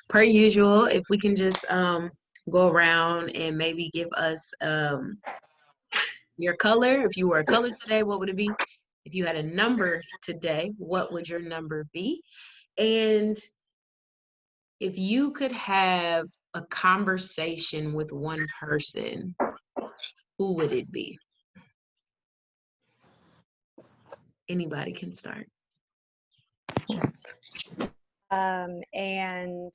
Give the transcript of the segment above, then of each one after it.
Per usual, if we can just go around and maybe give us your color. If you were a color today, what would it be? If you had a number today, what would your number be? And if you could have a conversation with one person, who would it be? Anybody can start. And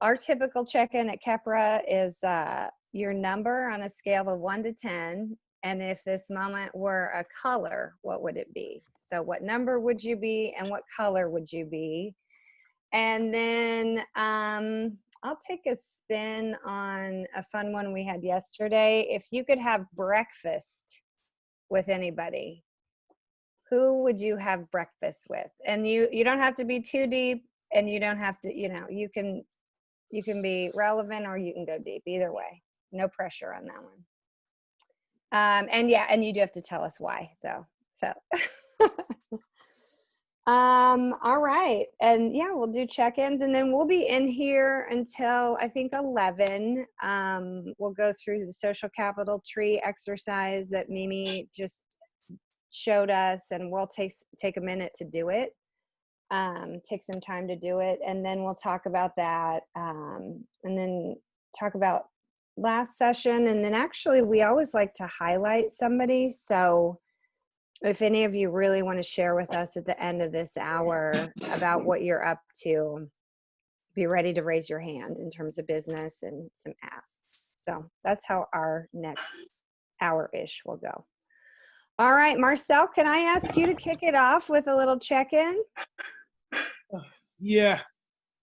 our typical check-in at Kepra is your number on a scale of 1 to 10. And if this moment were a color, what would it be? So what number would you be and what color would you be? And then I'll take a spin on a fun one we had yesterday. If you could have breakfast with anybody, who would you have breakfast with? And you don't have to be too deep, and you don't have to, you can be relevant or you can go deep. Either way, no pressure on that one. And you do have to tell us why, though. So, all right, and yeah, we'll do check-ins, and then we'll be in here until I think 11. We'll go through the social capital tree exercise that Mimi just showed us, and we'll take a minute to do it. Take some time to do it, and then we'll talk about that, and then talk about last session, and then actually we always like to highlight somebody. So if any of you really want to share with us at the end of this hour about what you're up to, be ready to raise your hand in terms of business and some asks. So that's how our next hour-ish will go. All right, Marcel, can I ask you to kick it off with a little check-in? Yeah,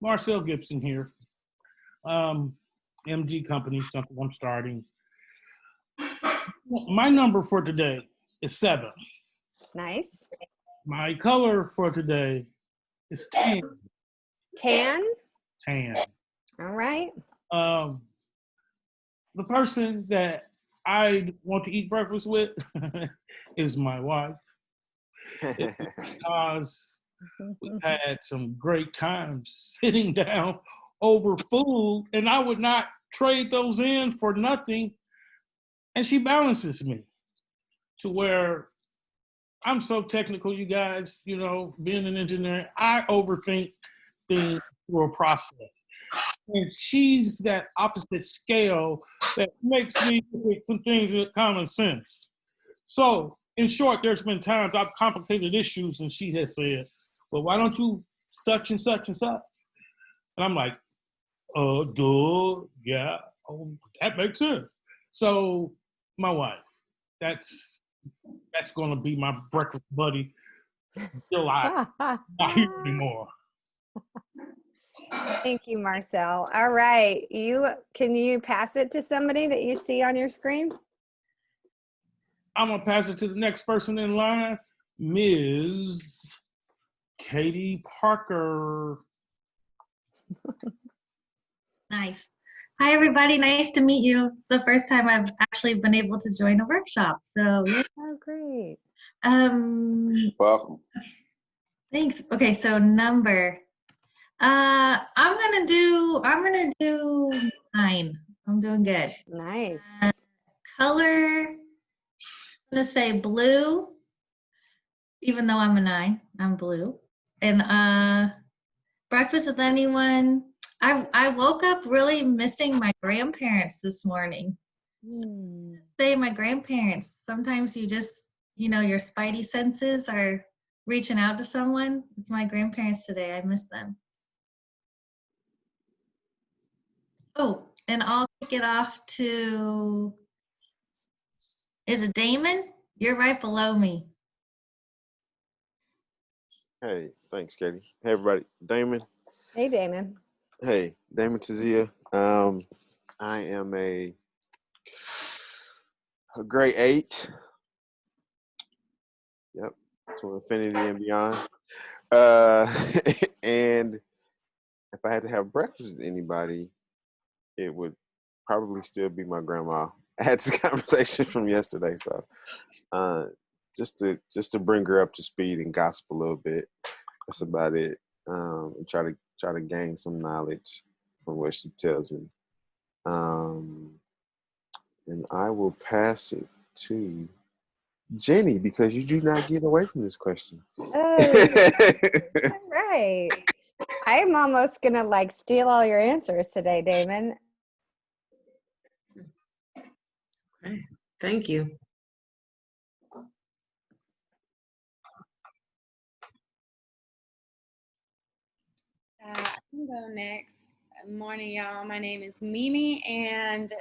Marcel Gibson here. MG Company, something I'm starting. My number for today is 7. Nice. My color for today is tan. Tan? Tan. All right. The person that I want to eat breakfast with is my wife. Because we've had some great times sitting down over food, and I would not trade those in for nothing. And she balances me to where I'm so technical, you guys, being an engineer, I overthink things through a process. And she's that opposite scale that makes me look at some things with common sense. So, in short, there's been times I've complicated issues and she has said, well, why don't you such and such and such? And I'm like, yeah, that makes sense. So, my wife, that's going to be my breakfast buddy till I'm not here anymore. Thank you, Marcel. All right, can you pass it to somebody that you see on your screen? I'm going to pass it to the next person in line, Ms. Katie Parker. Nice. Hi, everybody. Nice to meet you. It's the first time I've actually been able to join a workshop. So, yeah. Oh, great. Welcome. Thanks. Okay, so number. I'm gonna do 9. I'm doing good. Nice. Color. I'm gonna say blue. Even though I'm a 9, I'm blue. And breakfast with anyone. I woke up really missing my grandparents this morning. Say my grandparents. Sometimes you just, your spidey senses are reaching out to someone. It's my grandparents today. I miss them. Oh, and I'll kick it off to, is it Damon? You're right below me. Hey, thanks, Katie. Hey, everybody. Damon. Hey, Damon. Hey, Damon Tazia. I am a grade 8. Yep, to infinity and beyond. And if I had to have breakfast with anybody, it would probably still be my grandma. I had this conversation from yesterday, so just to bring her up to speed and gossip a little bit. That's about it. And try try to gain some knowledge from what she tells me. And I will pass it to Jenny because you do not get away from this question. Oh, all right. I'm almost gonna like steal all your answers today, Damon. Okay. Thank you. I can go next. Morning, y'all. My name is Mimi, and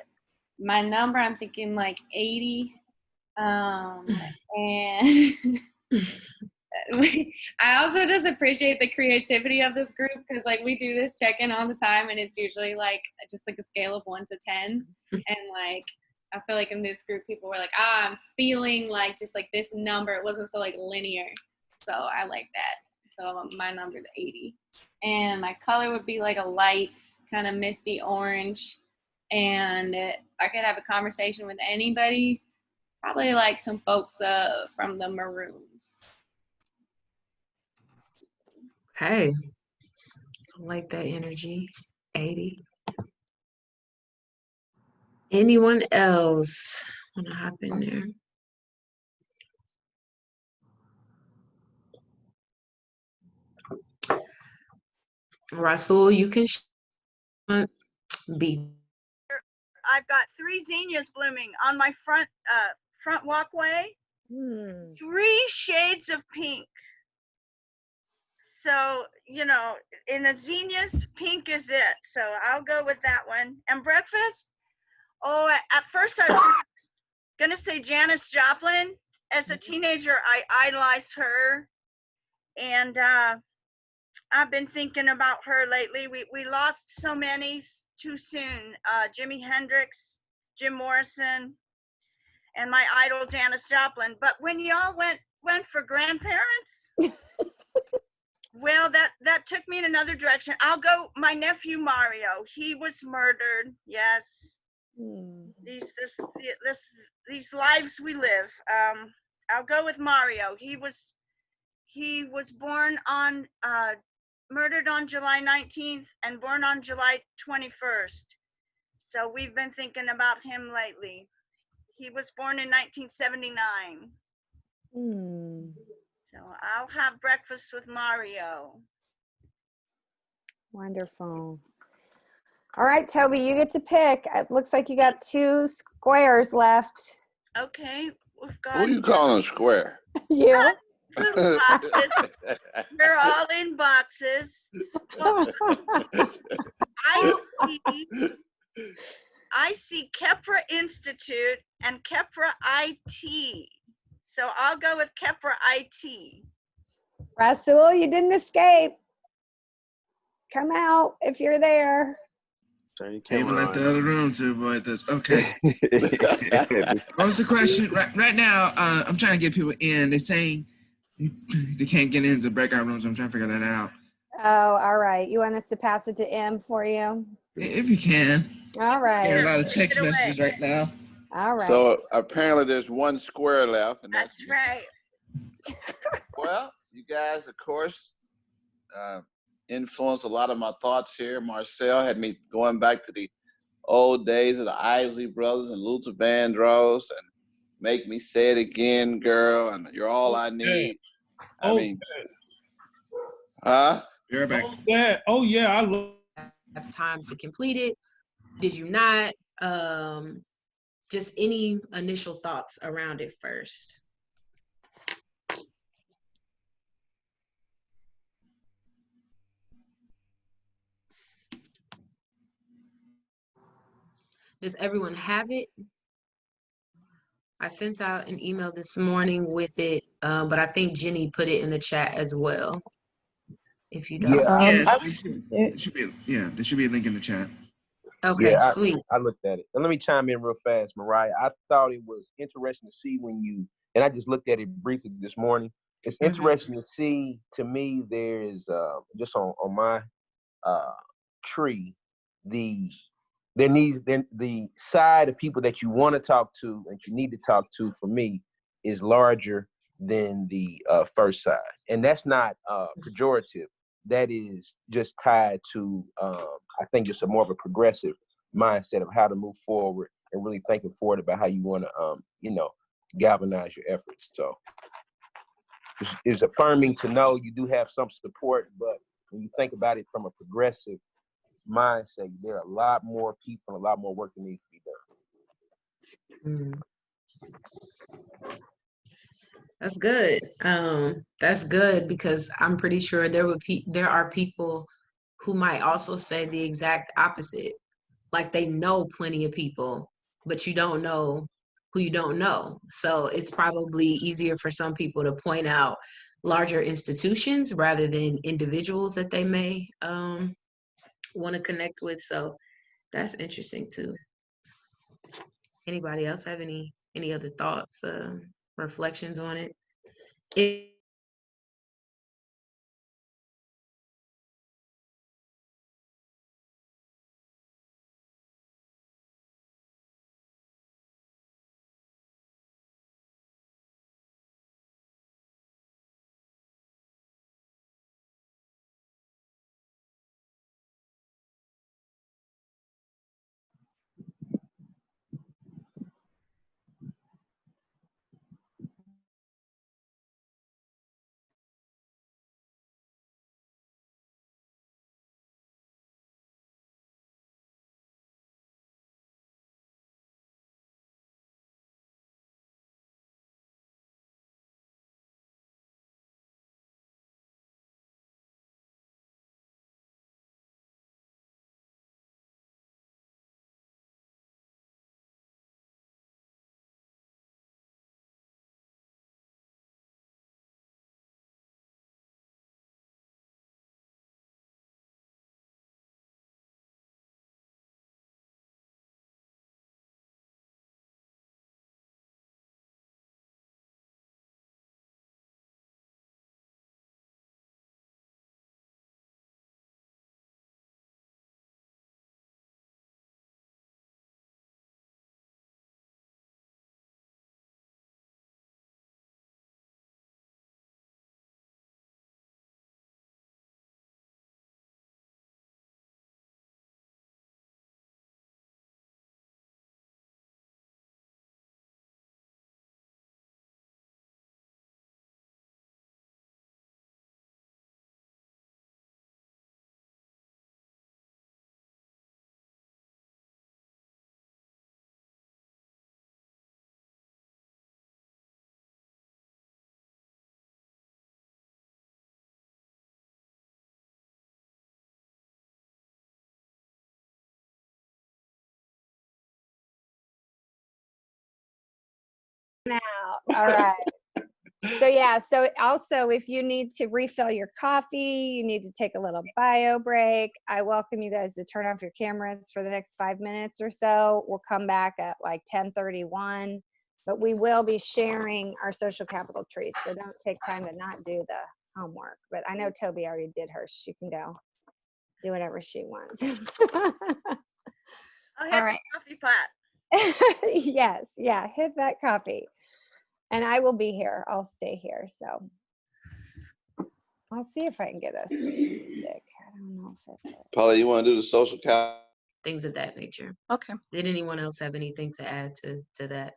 my number, I'm thinking like 80. And I also just appreciate the creativity of this group because, like, we do this check-in all the time, and it's usually like just like a scale of 1 to 10. And like, I feel like in this group, people were like, I'm feeling like just like this number. It wasn't so like linear. So I like that. So my number is 80. And my color would be like a light, kind of misty orange. And I could have a conversation with anybody, probably like some folks from the Maroons. Okay. I like that energy. 80. Anyone else want to hop in there? Rasul, you can be. I've got 3 zinnias blooming on my front walkway. 3 shades of pink. So, you know, in the zinnias, pink is it. So I'll go with that one. And breakfast? Oh, at first I was gonna say Janis Joplin. As a teenager, I idolized her, and I've been thinking about her lately. We lost so many too soon. Jimi Hendrix, Jim Morrison, and my idol Janis Joplin. But when y'all went for grandparents, well, that took me in another direction. I'll go my nephew Mario. He was murdered. Yes. These lives we live. I'll go with Mario. He was born on murdered on July 19th and born on July 21st. So we've been thinking about him lately. He was born in 1979. So I'll have breakfast with Mario. Wonderful. All right, Toby, you get to pick. It looks like you got 2 squares left. Okay, we've got. Who you calling square? You. Little boxes. They're all in boxes. I see Kepra Institute and Kepra IT. So I'll go with Kepra IT. Rasul, you didn't escape. Come out if you're there. Turn your Even camera left the on. other room to avoid this. Okay. What was the question? Right now, I'm trying to get people in. They're saying they can't get into breakout rooms. I'm trying to figure that out. Oh, all right. You want us to pass it to M for you? If you can. All right. There are a lot of text messages right now. All right. So apparently there's 1 square left, and That's right. Well, you guys, of course, influenced a lot of my thoughts here. Marcel had me going back to the old days of the Isley Brothers and Luther Vandross, and Make Me Say It Again, Girl, and You're All I Need. I mean, huh? You're back. Oh yeah, I love. Have time to complete it. Did you not? Just any initial thoughts around it first. Does everyone have it? I sent out an email this morning with it, but I think Jenny put it in the chat as well. If you don't. Yes, there should be a link in the chat. Okay, Yeah, sweet. I looked at it. And let me chime in real fast, Mariah. I thought it was interesting to see when you, and I just looked at it briefly this morning. It's interesting to see, to me, there's just on my tree, the side of people that you want to talk to and you need to talk to, for me, is larger than the first side. And that's not pejorative. that is just tied to, I think, just a more of a progressive mindset of how to move forward and really thinking forward about how you want to, galvanize your efforts. So it's affirming to know you do have some support, but when you think about it from a progressive mindset, there are a lot more people, a lot more work that needs to be done. That's good. That's good because I'm pretty sure there are people who might also say the exact opposite. Like they know plenty of people, but you don't know who you don't know. So it's probably easier for some people to point out larger institutions rather than individuals that they may want to connect with. So that's interesting too. Anybody else have any other thoughts, reflections on it? Now, all right. So yeah, so also if you need to refill your coffee, you need to take a little bio break, I welcome you guys to turn off your cameras for the next 5 minutes or so. We'll come back at like 10:31, but we will be sharing our social capital trees. So don't take time to not do the homework. But I know Toby already did hers. She can go do whatever she wants. I'll hit All right. the coffee pot. Yes, yeah, hit that coffee. And I will be here. I'll stay here. So I'll see if I can get us music. I don't know if it. Paula, you want to do the social cap? Things of that nature. Okay. Did anyone else have anything to add to that?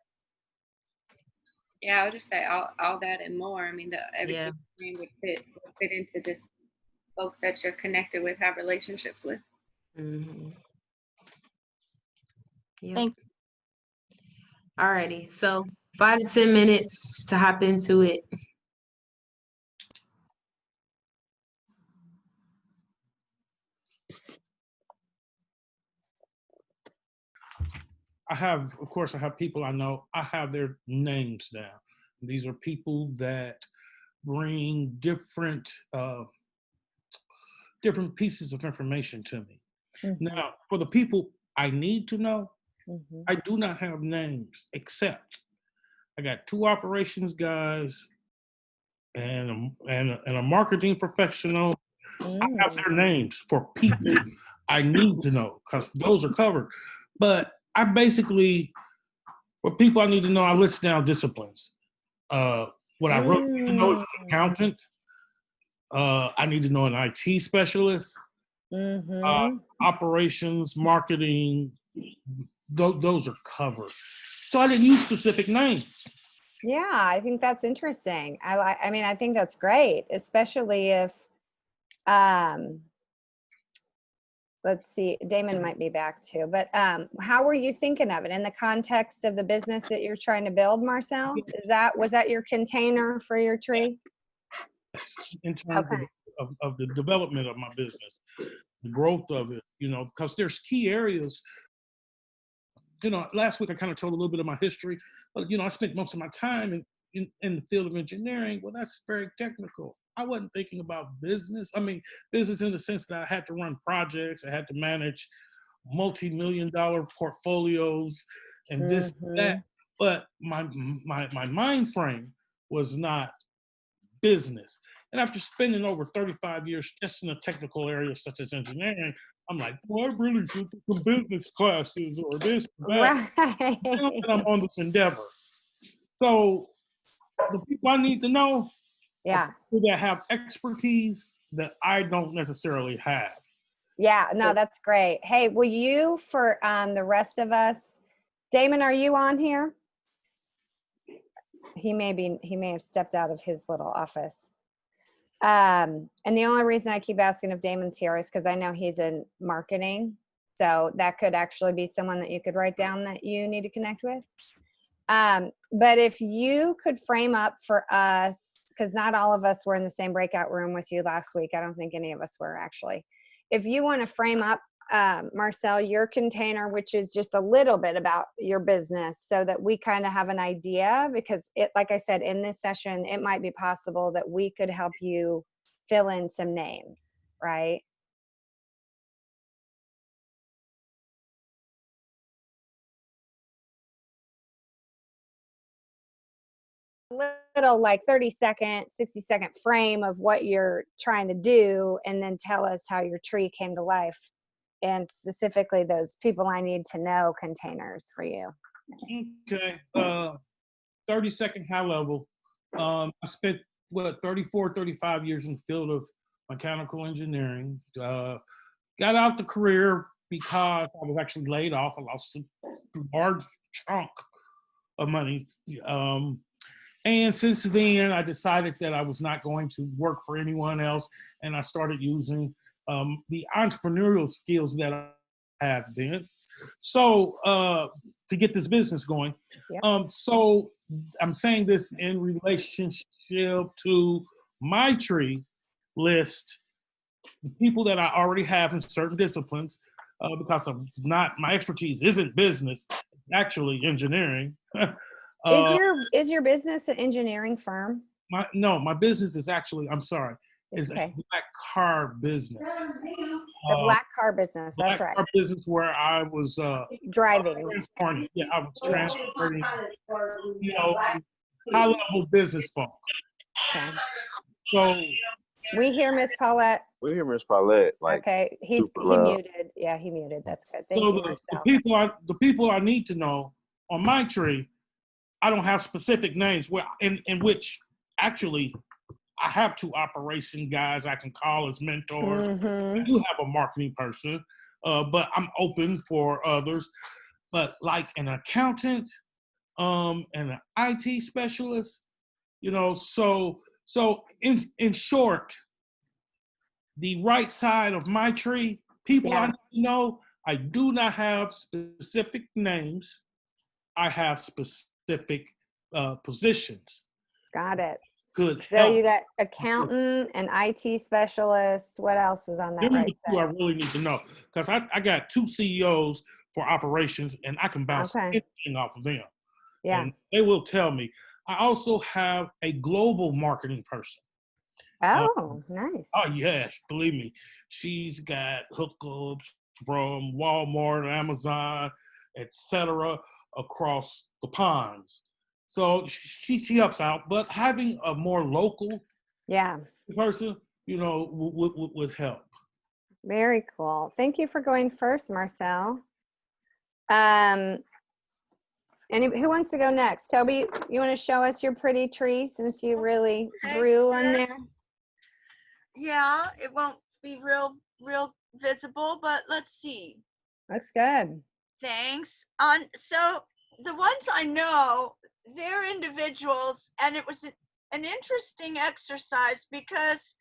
Yeah, I would just say all that and more. I mean, everything would fit into just folks that you're connected with, have relationships with. Mm-hmm. Yep. Thank Alrighty, so 5 to 10 minutes to hop into it. Of course, I have people I know. I have their names down. These are people that bring different pieces of information to me. Mm-hmm. Now, for the people I need to know, Mm-hmm. I do not have names, except I got 2 operations guys and a marketing professional. I have their names for people I need to know because those are covered. But I basically, for people I need to know, I list down disciplines. What I really need to know is an accountant, I need to know an IT specialist, Mm-hmm. operations, marketing. Those are covered. So I didn't use specific names. Yeah, I think that's interesting. I mean, I think that's great, especially if, let's see, Damon might be back too, but how were you thinking of it in the context of the business that you're trying to build, Marcel? Was that your container for your tree? In terms Okay. of the development of my business, the growth of it, because there's key areas. Last week I kind of told a little bit of my history, but I spent most of my time in the field of engineering. Well, that's very technical. I wasn't thinking about business. I mean, business in the sense that I had to run projects, I had to manage multi-million-dollar portfolios and this, that. But my mind frame was not business. And after spending over 35 years just in a technical area such as engineering, I'm like, well, I really should do some business classes or this or that. Right. Now that I'm on this endeavor. So the people I need to know Yeah. are people that have expertise that I don't necessarily have. Yeah, no, that's great. Hey, will you, for the rest of us, Damon, are you on here? He may have stepped out of his little office. And the only reason I keep asking if Damon's here is because I know he's in marketing. So that could actually be someone that you could write down that you need to connect with. But if you could frame up for us, because not all of us were in the same breakout room with you last week. I don't think any of us were actually. If you want to frame up, Marcel, your container, which is just a little bit about your business so that we kind of have an idea, because like I said, in this session, it might be possible that we could help you fill in some names, right? Little like 30-second, 60-second frame of what you're trying to do, and then tell us how your tree came to life, and specifically those people I need to know containers for you. Okay. 30-second high level. I spent 35 years in the field of mechanical engineering. Got out the career because I was actually laid off. I lost a large chunk of money. And since then, I decided that I was not going to work for anyone else, and I started using the entrepreneurial skills that I have then. So to get this business going. Yeah. So I'm saying this in relationship to my tree list, the people that I already have in certain disciplines, because my expertise isn't business, it's actually engineering. Is your business an engineering firm? My business is actually, is a black car business. The black car business, that's right. Black car business where I was driving. Transporting. Yeah, I was transporting, high-level business folk. Okay. So we hear Miss Paulette. We hear Miss Paulette. Okay, he muted. Yeah, he muted. That's good. Thank you, Marcel. The people I need to know on my tree, I don't have specific names in which actually I have 2 operation guys I can call as mentors. Mm-hmm. I do have a marketing person, but I'm open for others. But like an accountant, and an IT specialist, so in short, the right side of my tree, people I know, I do not have specific names. I have specific positions. Got it. Good. So you got accountant and IT specialist. What else was on that right side? I really need to know, because I got 2 CEOs for operations, and I can bounce anything off of them. Yeah. And they will tell me. I also have a global marketing person. Oh, nice. Oh, yes. Believe me. She's got hookups from Walmart, Amazon, etc., across the ponds. So she helps out, but having a more local person, would help. Very cool. Thank you for going first, Marcel. Who wants to go next? Toby, you want to show us your pretty tree since you really drew on there? Yeah, it won't be real visible, but let's see. Looks good. Thanks. So the ones I know, they're individuals, and it was an interesting exercise because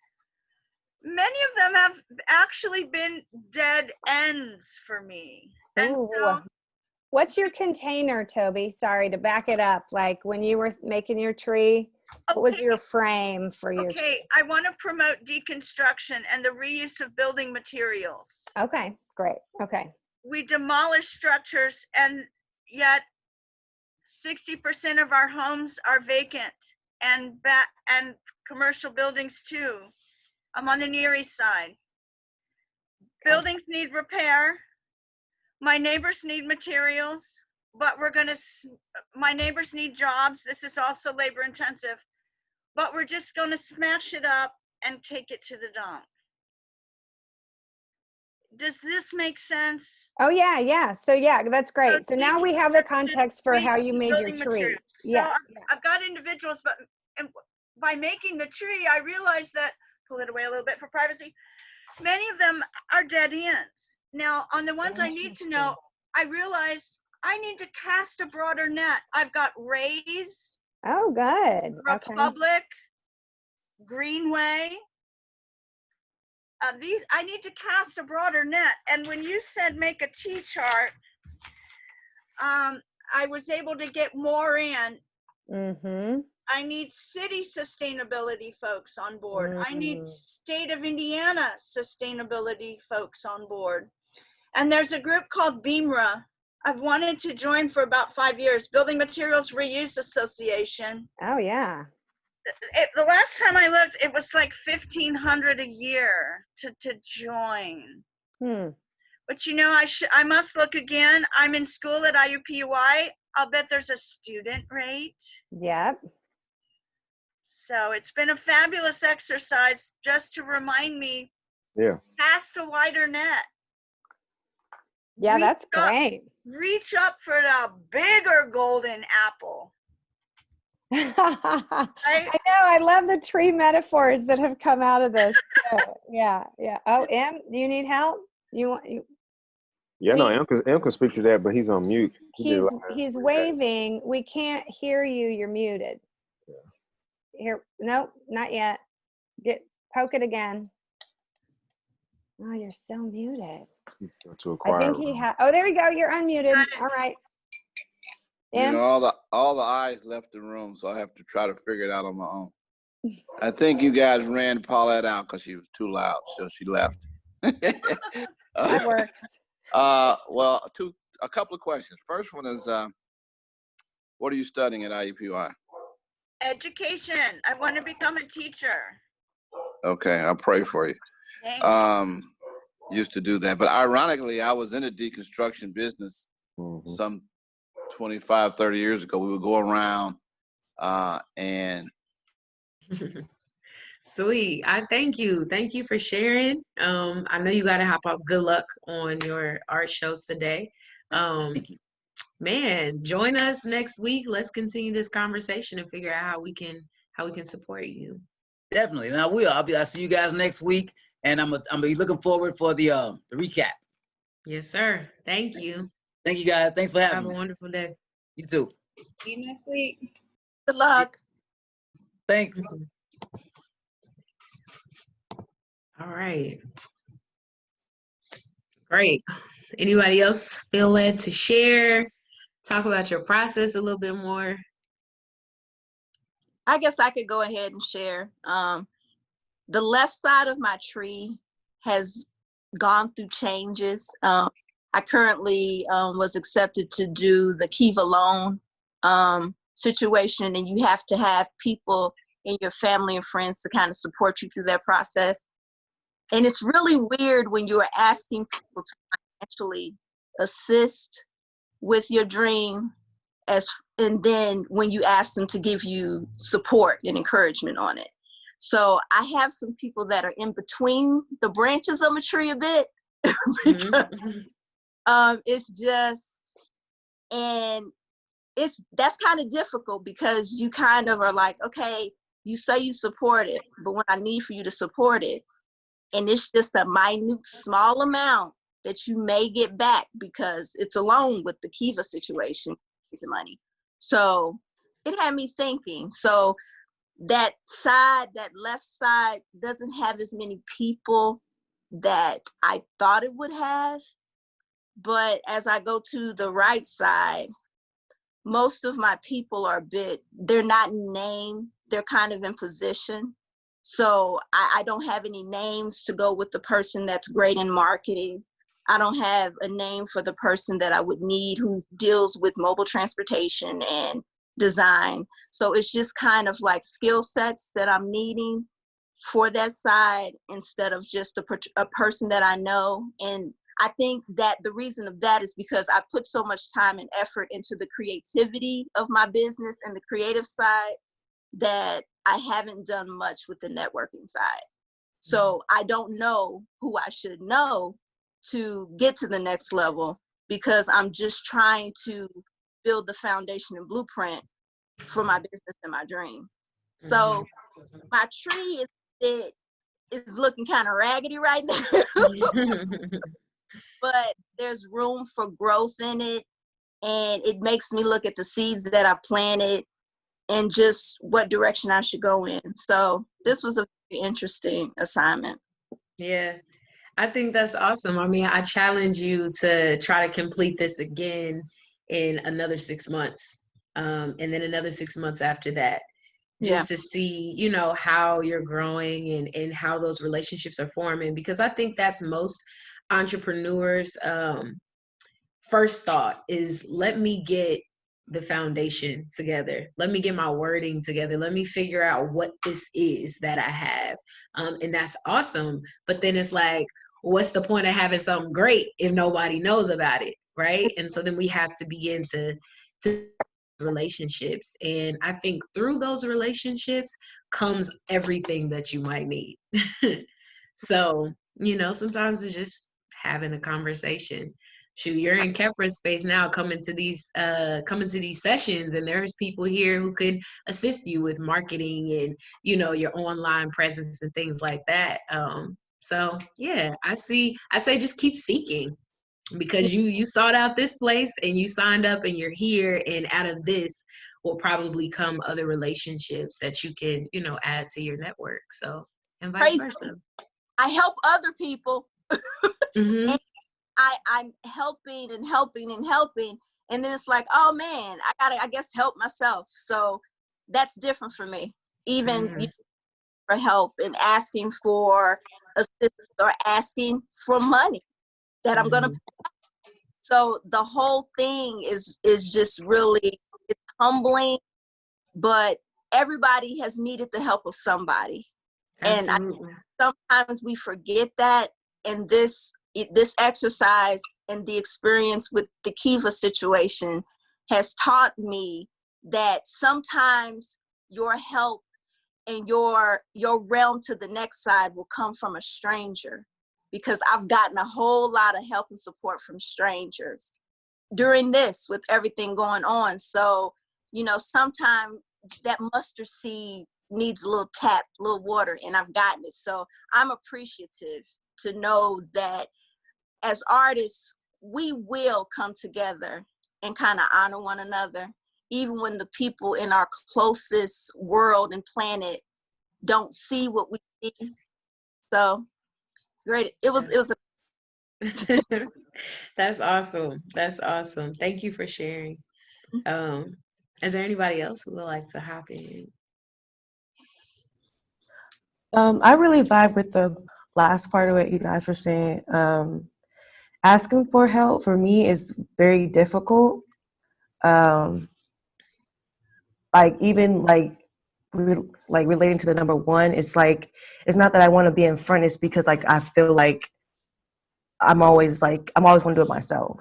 many of them have actually been dead ends for me. And Ooh. so, What's your container, Toby? Sorry to back it up. Like when you were making your tree, what was your frame for your tree? okay, I want to promote deconstruction and the reuse of building materials. Okay, great. Okay. We demolish structures, and yet 60% of our homes are vacant, and commercial buildings too. I'm on the Near East Side. Buildings need repair. My neighbors need materials, but my neighbors need jobs. This is also labor intensive, but we're just gonna smash it up and take it to the dump. Does this make sense? Oh yeah, yeah. So yeah, that's great. So now we have the context for how you made your Building tree. materials. Yeah. So I've got individuals, but by making the tree, I realized that, pull it away a little bit for privacy, many of them are dead ends. Now, on the ones I need to know, I realized I need to cast a broader net. I've got Rays, Oh, good. Okay. Republic, Greenway. These I need to cast a broader net. And when you said make a T-chart, I was able to get more in. Mm-hmm. I need city sustainability folks on board. I need state of Indiana sustainability folks on board. And there's a group called BEMRA. I've wanted to join for about 5 years, Building Materials Reuse Association. Oh yeah. The last time I looked, it was like $1,500 a year to join. But you know, I must look again. I'm in school at IUPUI. I'll bet there's a student rate. Yep. So it's been a fabulous exercise just to remind me, cast a wider net. Yeah, that's great. Reach up for the bigger golden apple. I know. I love the tree metaphors that have come out of this too. Yeah, yeah. Oh, Em, do you need help? You? Yeah, no, Em can speak to that, but he's on mute. He's waving. We can't hear you. You're muted. Here, nope, not yet. Poke it again. Oh, you're still muted. I think he had. Oh, there we go. You're unmuted. All right. You know, all the eyes left the room, so I have to try to figure it out on my own. I think you guys ran Paulette out because she was too loud, so she left. That works. Well, a couple of questions. First one is, what are you studying at IUPUI? Education. I want to become a teacher. Okay, I'll pray for you. Thanks. Used to do that, but ironically, I was in the deconstruction business some 25, 30 years ago. We would go around and Sweet. I thank you. Thank you for sharing. I know you got to hop off. Good luck on your art show today. Man, join us next week. Let's continue this conversation and figure out how we can support you. Definitely, and I will. I'll see you guys next week, and I'm gonna be looking forward for the recap. Yes, sir. Thank you. Thank you guys. Thanks for having me. Have a wonderful day. You too. See you next week. Good luck. Thanks. All right. Great. Anybody else feel led to share? Talk about your process a little bit more. I guess I could go ahead and share. The left side of my tree has gone through changes. I currently was accepted to do the Kiva loan situation, and you have to have people in your family and friends to kind of support you through that process. And it's really weird when you're asking people to financially assist with your dream, and then when you ask them to give you support and encouragement on it. So I have some people that are in between the branches of a tree a bit because it's just, and that's kind of difficult because you kind of are like, okay, you say you support it, but when I need for you to support it, and it's just a minute, small amount that you may get back because it's a loan with the Kiva situation, is money. So it had me thinking. So that left side doesn't have as many people that I thought it would have. But as I go to the right side, most of my people are they're not in name, they're kind of in position. So I don't have any names to go with the person that's great in marketing. I don't have a name for the person that I would need who deals with mobile transportation and design. So it's just kind of like skill sets that I'm needing for that side instead of just a person that I know. And I think that the reason of that is because I put so much time and effort into the creativity of my business and the creative side that I haven't done much with the networking side. So I don't know who I should know to get to the next level because I'm just trying to build the foundation and blueprint for my business and my dream. So my tree is looking kind of raggedy right now. But there's room for growth in it, and it makes me look at the seeds that I planted and just what direction I should go in. So this was a very interesting assignment. Yeah, I think that's awesome. I mean, I challenge you to try to complete this again in another 6 months, and then another 6 months after that, just to see, you know, how you're growing and how those relationships are forming. Because I think that's most entrepreneurs' first thought is, let me get the foundation together. Let me get my wording together. Let me figure out what this is that I have. And that's awesome. But then it's like, what's the point of having something great if nobody knows about it, right? And so then we have to begin to relationships. And I think through those relationships comes everything that you might need. So, you know, sometimes it's just having a conversation. Shoot, you're in Kepra's space now, coming to these sessions, and there's people here who could assist you with marketing and, you know, your online presence and things like that. So yeah, I say just keep seeking, because you sought out this place and you signed up and you're here, and out of this will probably come other relationships that you can, you know, add to your network. So, and vice versa. I help other people. And I'm helping and helping and helping. And then it's like, oh man, I guess help myself. So that's different for me. Even for help and asking for assistance or asking for money that I'm gonna pay. So the whole thing is just really, it's humbling, but everybody has needed the help of somebody. Absolutely. And sometimes we forget that. And this exercise and the experience with the Kiva situation has taught me that sometimes your help and your realm to the next side will come from a stranger, because I've gotten a whole lot of help and support from strangers during this with everything going on. So, you know, sometimes that mustard seed needs a little tap, a little water, and I've gotten it. So I'm appreciative to know that as artists, we will come together and kind of honor one another, even when the people in our closest world and planet don't see what we see. So great. It was That's awesome. That's awesome. Thank you for sharing. Is there anybody else who would like to hop in? I really vibe with the last part of what you guys were saying. Asking for help for me is very difficult. Like even like relating to the number one, it's like, it's not that I want to be in front, it's because like I feel like I'm always want to do it myself.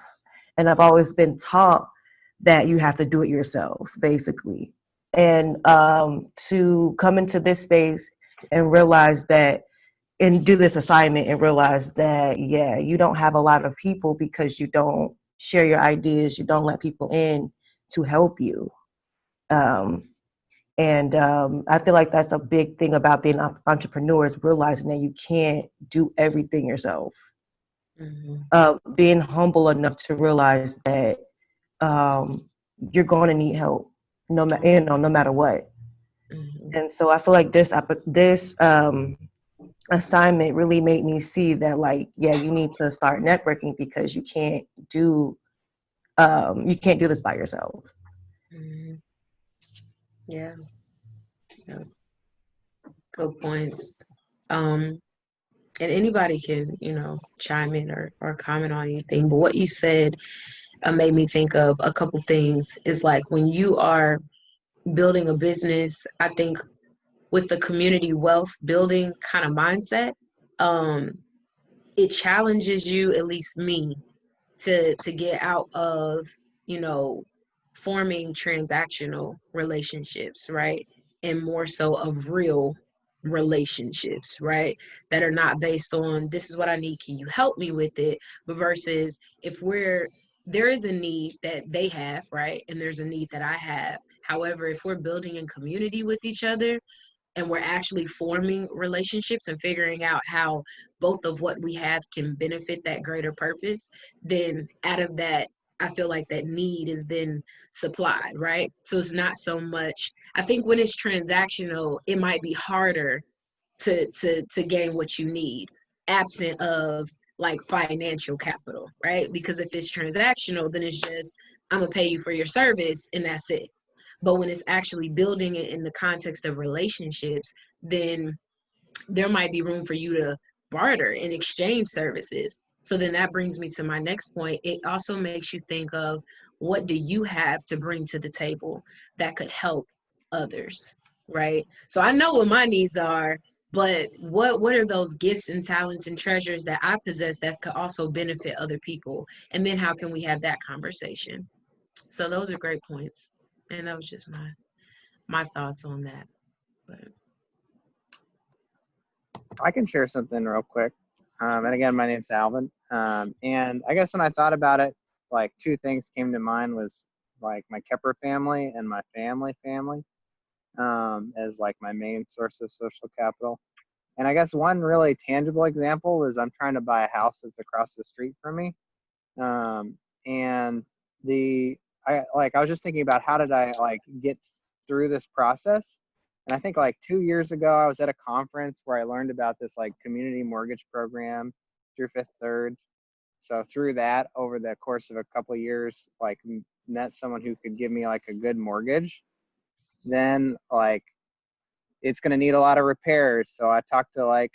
And I've always been taught that you have to do it yourself, basically. And to come into this space and realize that, and do this assignment and realize that, yeah, you don't have a lot of people because you don't share your ideas, you don't let people in to help you. And I feel like that's a big thing about being an entrepreneur, is realizing that you can't do everything yourself. Being humble enough to realize that you're going to need help, no matter what. And so I feel like this assignment really made me see that, like, yeah, you need to start networking, because you can't do this by yourself. Yeah. Good points. And anybody can, chime in or comment on anything. But what you said made me think of a couple things. Is like when you are building a business, I think with the community wealth building kind of mindset, it challenges you, at least me, to get out of, forming transactional relationships, right? And more so of real relationships, right? That are not based on, this is what I need, can you help me with it? But versus, if there is a need that they have, right? And there's a need that I have. However, if we're building in community with each other, and we're actually forming relationships and figuring out how both of what we have can benefit that greater purpose, then out of that, I feel like that need is then supplied, right? So it's not so much, I think when it's transactional, it might be harder to gain what you need, absent of like financial capital, right? Because if it's transactional, then it's just, I'm gonna pay you for your service and that's it. But when it's actually building it in the context of relationships, then there might be room for you to barter and exchange services. So then that brings me to my next point. It also makes you think of, what do you have to bring to the table that could help others, right? So I know what my needs are, but what are those gifts and talents and treasures that I possess that could also benefit other people? And then how can we have that conversation? So those are great points. And that was just my thoughts on that. But I can share something real quick. And again, my name's Alvin. And I guess when I thought about it, like two things came to mind, was like my Kepper family and my family as like my main source of social capital. And I guess one really tangible example is I'm trying to buy a house that's across the street from me. And I was just thinking about, how did I like get through this process? And I think like 2 years ago, I was at a conference where I learned about this like community mortgage program through Fifth Third. So through that, over the course of a couple of years, like met someone who could give me like a good mortgage. Then like, it's going to need a lot of repairs. So I talked to like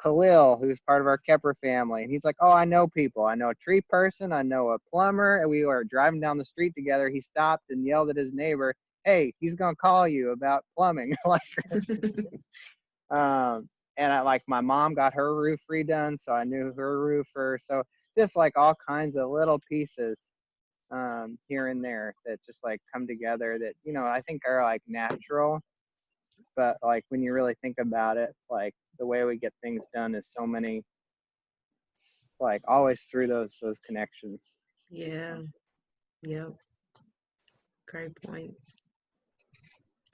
Khalil, who's part of our Kepper family. And he's like, oh, I know people. I know a tree person. I know a plumber. And we were driving down the street together. He stopped and yelled at his neighbor, hey, he's going to call you about plumbing. And I like, my mom got her roof redone, so I knew her roofer. So just like all kinds of little pieces here and there that just like come together that, I think are like natural. But like when you really think about it, like the way we get things done is so many, like always through those connections. Yeah. Yep. Great points.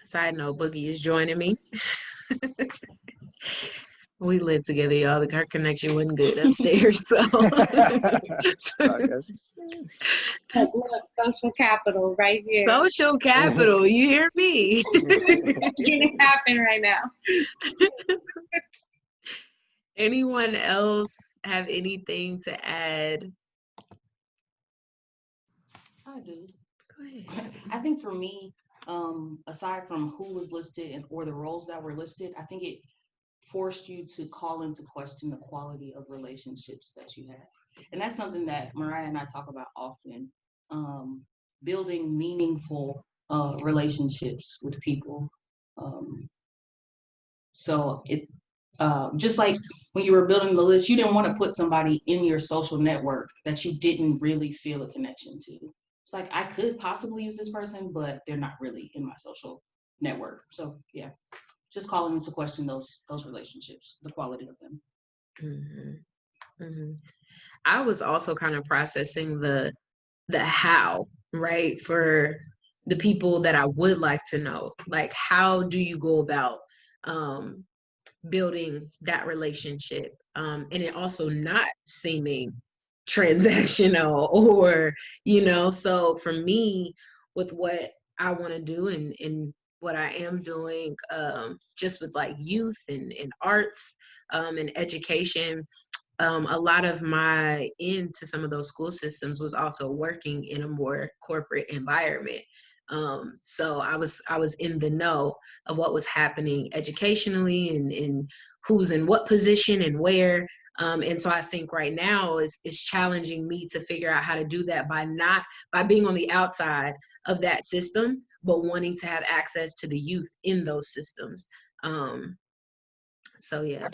Side note, Boogie is joining me. We lived together, y'all. Our connection wasn't good upstairs. So Look, social capital right here. Social capital, you hear me? It happen right now. Anyone else have anything to add? I do. Go ahead. I think for me, aside from who was listed or the roles that were listed, I think it forced you to call into question the quality of relationships that you have. And that's something that Mariah and I talk about often, building meaningful relationships with people. So it just like when you were building the list, you didn't want to put somebody in your social network that you didn't really feel a connection to. It's like, I could possibly use this person, but they're not really in my social network. So yeah, just calling into question those relationships, the quality of them. Mm-hmm. Mm-hmm. I was also kind of processing the how, right, for the people that I would like to know. Like, how do you go about building that relationship? And it also not seeming transactional or, so for me, with what I want to do and what I am doing, just with like youth and arts and education, a lot of my into some of those school systems was also working in a more corporate environment. So I was in the know of what was happening educationally and who's in what position and where. And so I think right now is challenging me to figure out how to do that by being on the outside of that system, but wanting to have access to the youth in those systems. So yeah,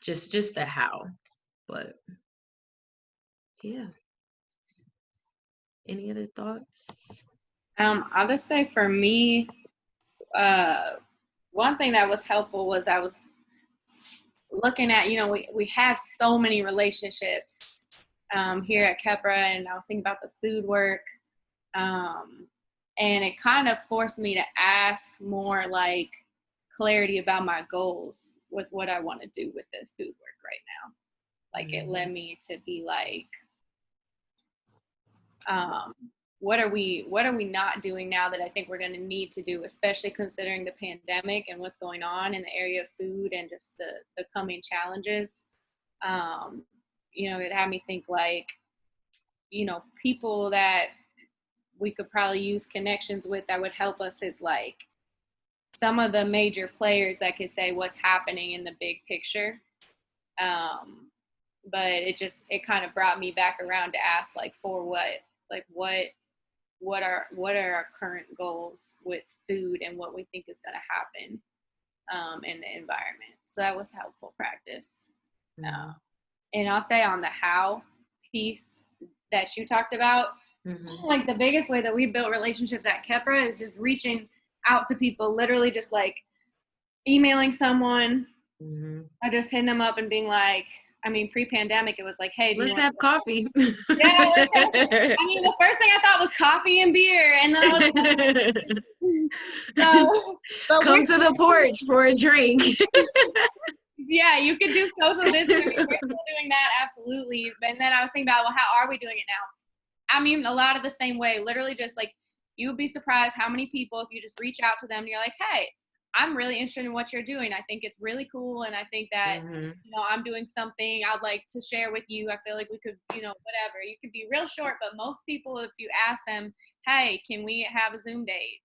just the how. But yeah. Any other thoughts? I'll just say for me, one thing that was helpful was I was looking at, we have so many relationships here at Kepra, and I was thinking about the food work. And it kind of forced me to ask more like clarity about my goals with what I want to do with the food work right now. Like it led me to be like, what are we not doing now that I think we're going to need to do, especially considering the pandemic and what's going on in the area of food and just the coming challenges. It had me think like, people that we could probably use connections with that would help us is like some of the major players that could say what's happening in the big picture. But it kind of brought me back around to ask like for what are our current goals with food and what we think is going to happen in the environment. So that was helpful practice. And I'll say on the how piece that you talked about, like the biggest way that we built relationships at Kepra is just reaching out to people, literally just like emailing someone, or just hitting them up and being like, pre-pandemic, it was like, hey, let's have coffee. Yeah, the first thing I thought was coffee and beer, and then I was like, come to the porch for a drink. Yeah, you could do social distancing. We're still doing that, absolutely. And then I was thinking about, well, how are we doing it now? A lot of the same way. Literally, just like you would be surprised how many people, if you just reach out to them, and you're like, hey, I'm really interested in what you're doing. I think it's really cool. And I think that, I'm doing something I'd like to share with you. I feel like we could, whatever. You could be real short, but most people, if you ask them, hey, can we have a Zoom date?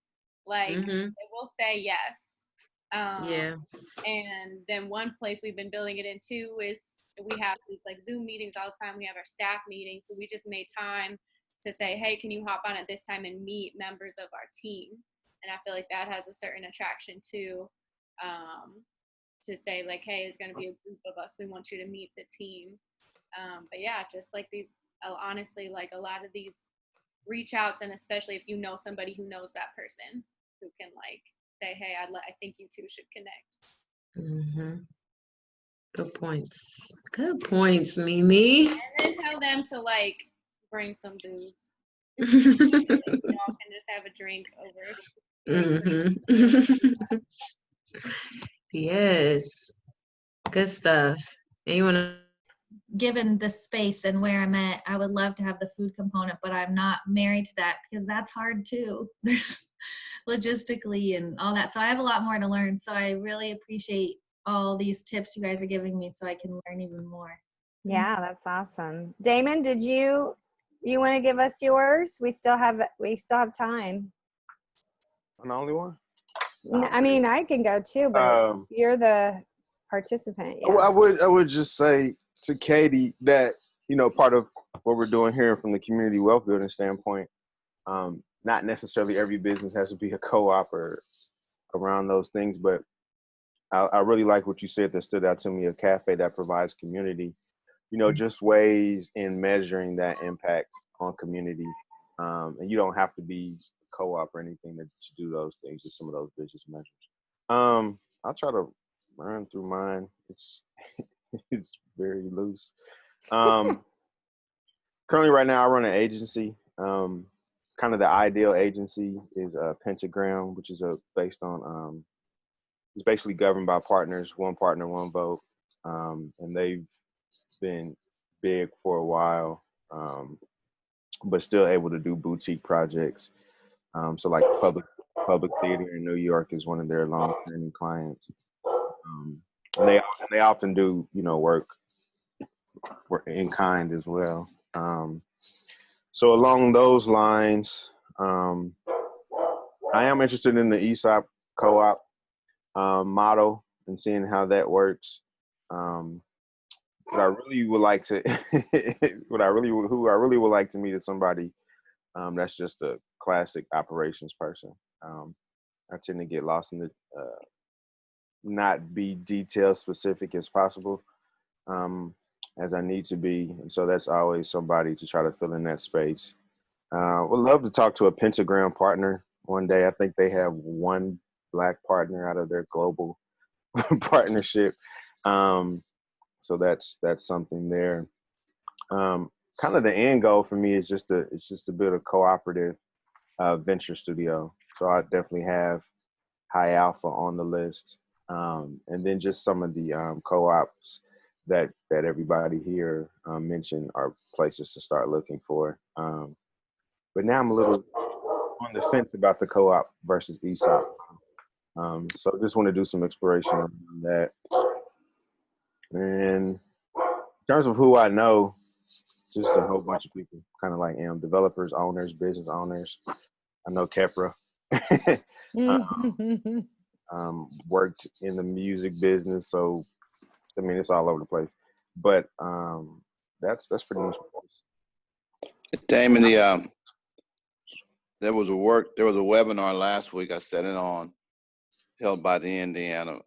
Like, they will say yes. Yeah. And then one place we've been building it into is we have these like Zoom meetings all the time. We have our staff meetings. So we just made time to say, hey, can you hop on at this time and meet members of our team? And I feel like that has a certain attraction too, to say like, hey, it's going to be a group of us. We want you to meet the team. But yeah, just like these, honestly, like a lot of these reach outs, and especially if you know somebody who knows that person who can like say, hey, I think you two should connect. Good points, Mimi. And then tell them to like bring some booze. Y'all can just have a drink over. Yes, good stuff. Anyone? Given the space and where I'm at, I would love to have the food component, but I'm not married to that because that's hard too. There's logistically and all that. So I have a lot more to learn. So I really appreciate all these tips you guys are giving me so I can learn even more. Yeah, that's awesome. Damon, did you want to give us yours? We still have time. I'm the only one? I can go too, but you're the participant. Yeah. I would just say to Katie that, part of what we're doing here from the community wealth building standpoint, not necessarily every business has to be a co-op or around those things, but I really like what you said that stood out to me, a cafe that provides community, just ways in measuring that impact on community. And you don't have to be co-op or anything to do those things, just some of those business measures. I'll try to run through mine. It's very loose. Currently right now I run an agency. kind of the ideal agency is Pentagram, which is based on it's basically governed by partners, one partner, one vote, and they've been big for a while, but still able to do boutique projects. So like public theater in New York is one of their long-standing clients, and they often do work in kind as well. So along those lines, I am interested in the ESOP co-op model and seeing how that works. What I really would like to, who I really would like to meet is somebody that's just a classic operations person. I tend to get lost in the not be detail specific as possible, as I need to be, and so that's always somebody to try to fill in that space. Would love to talk to a Pentagram partner one day. I think they have one Black partner out of their global partnership. So that's something there. Kind of the end goal for me is just to build a cooperative venture studio. So I definitely have High Alpha on the list, and then just some of the co-ops that everybody here mentioned are places to start looking for. But now I'm a little on the fence about the co-op versus ESOP. So just want to do some exploration on that. And in terms of who I know, just a whole bunch of people, kind of like developers, owners, business owners. I know Kepra. Worked in the music business, so I mean it's all over the place. But that's pretty much what it is. Damon, there was a webinar last week I sat in on, held by the Indiana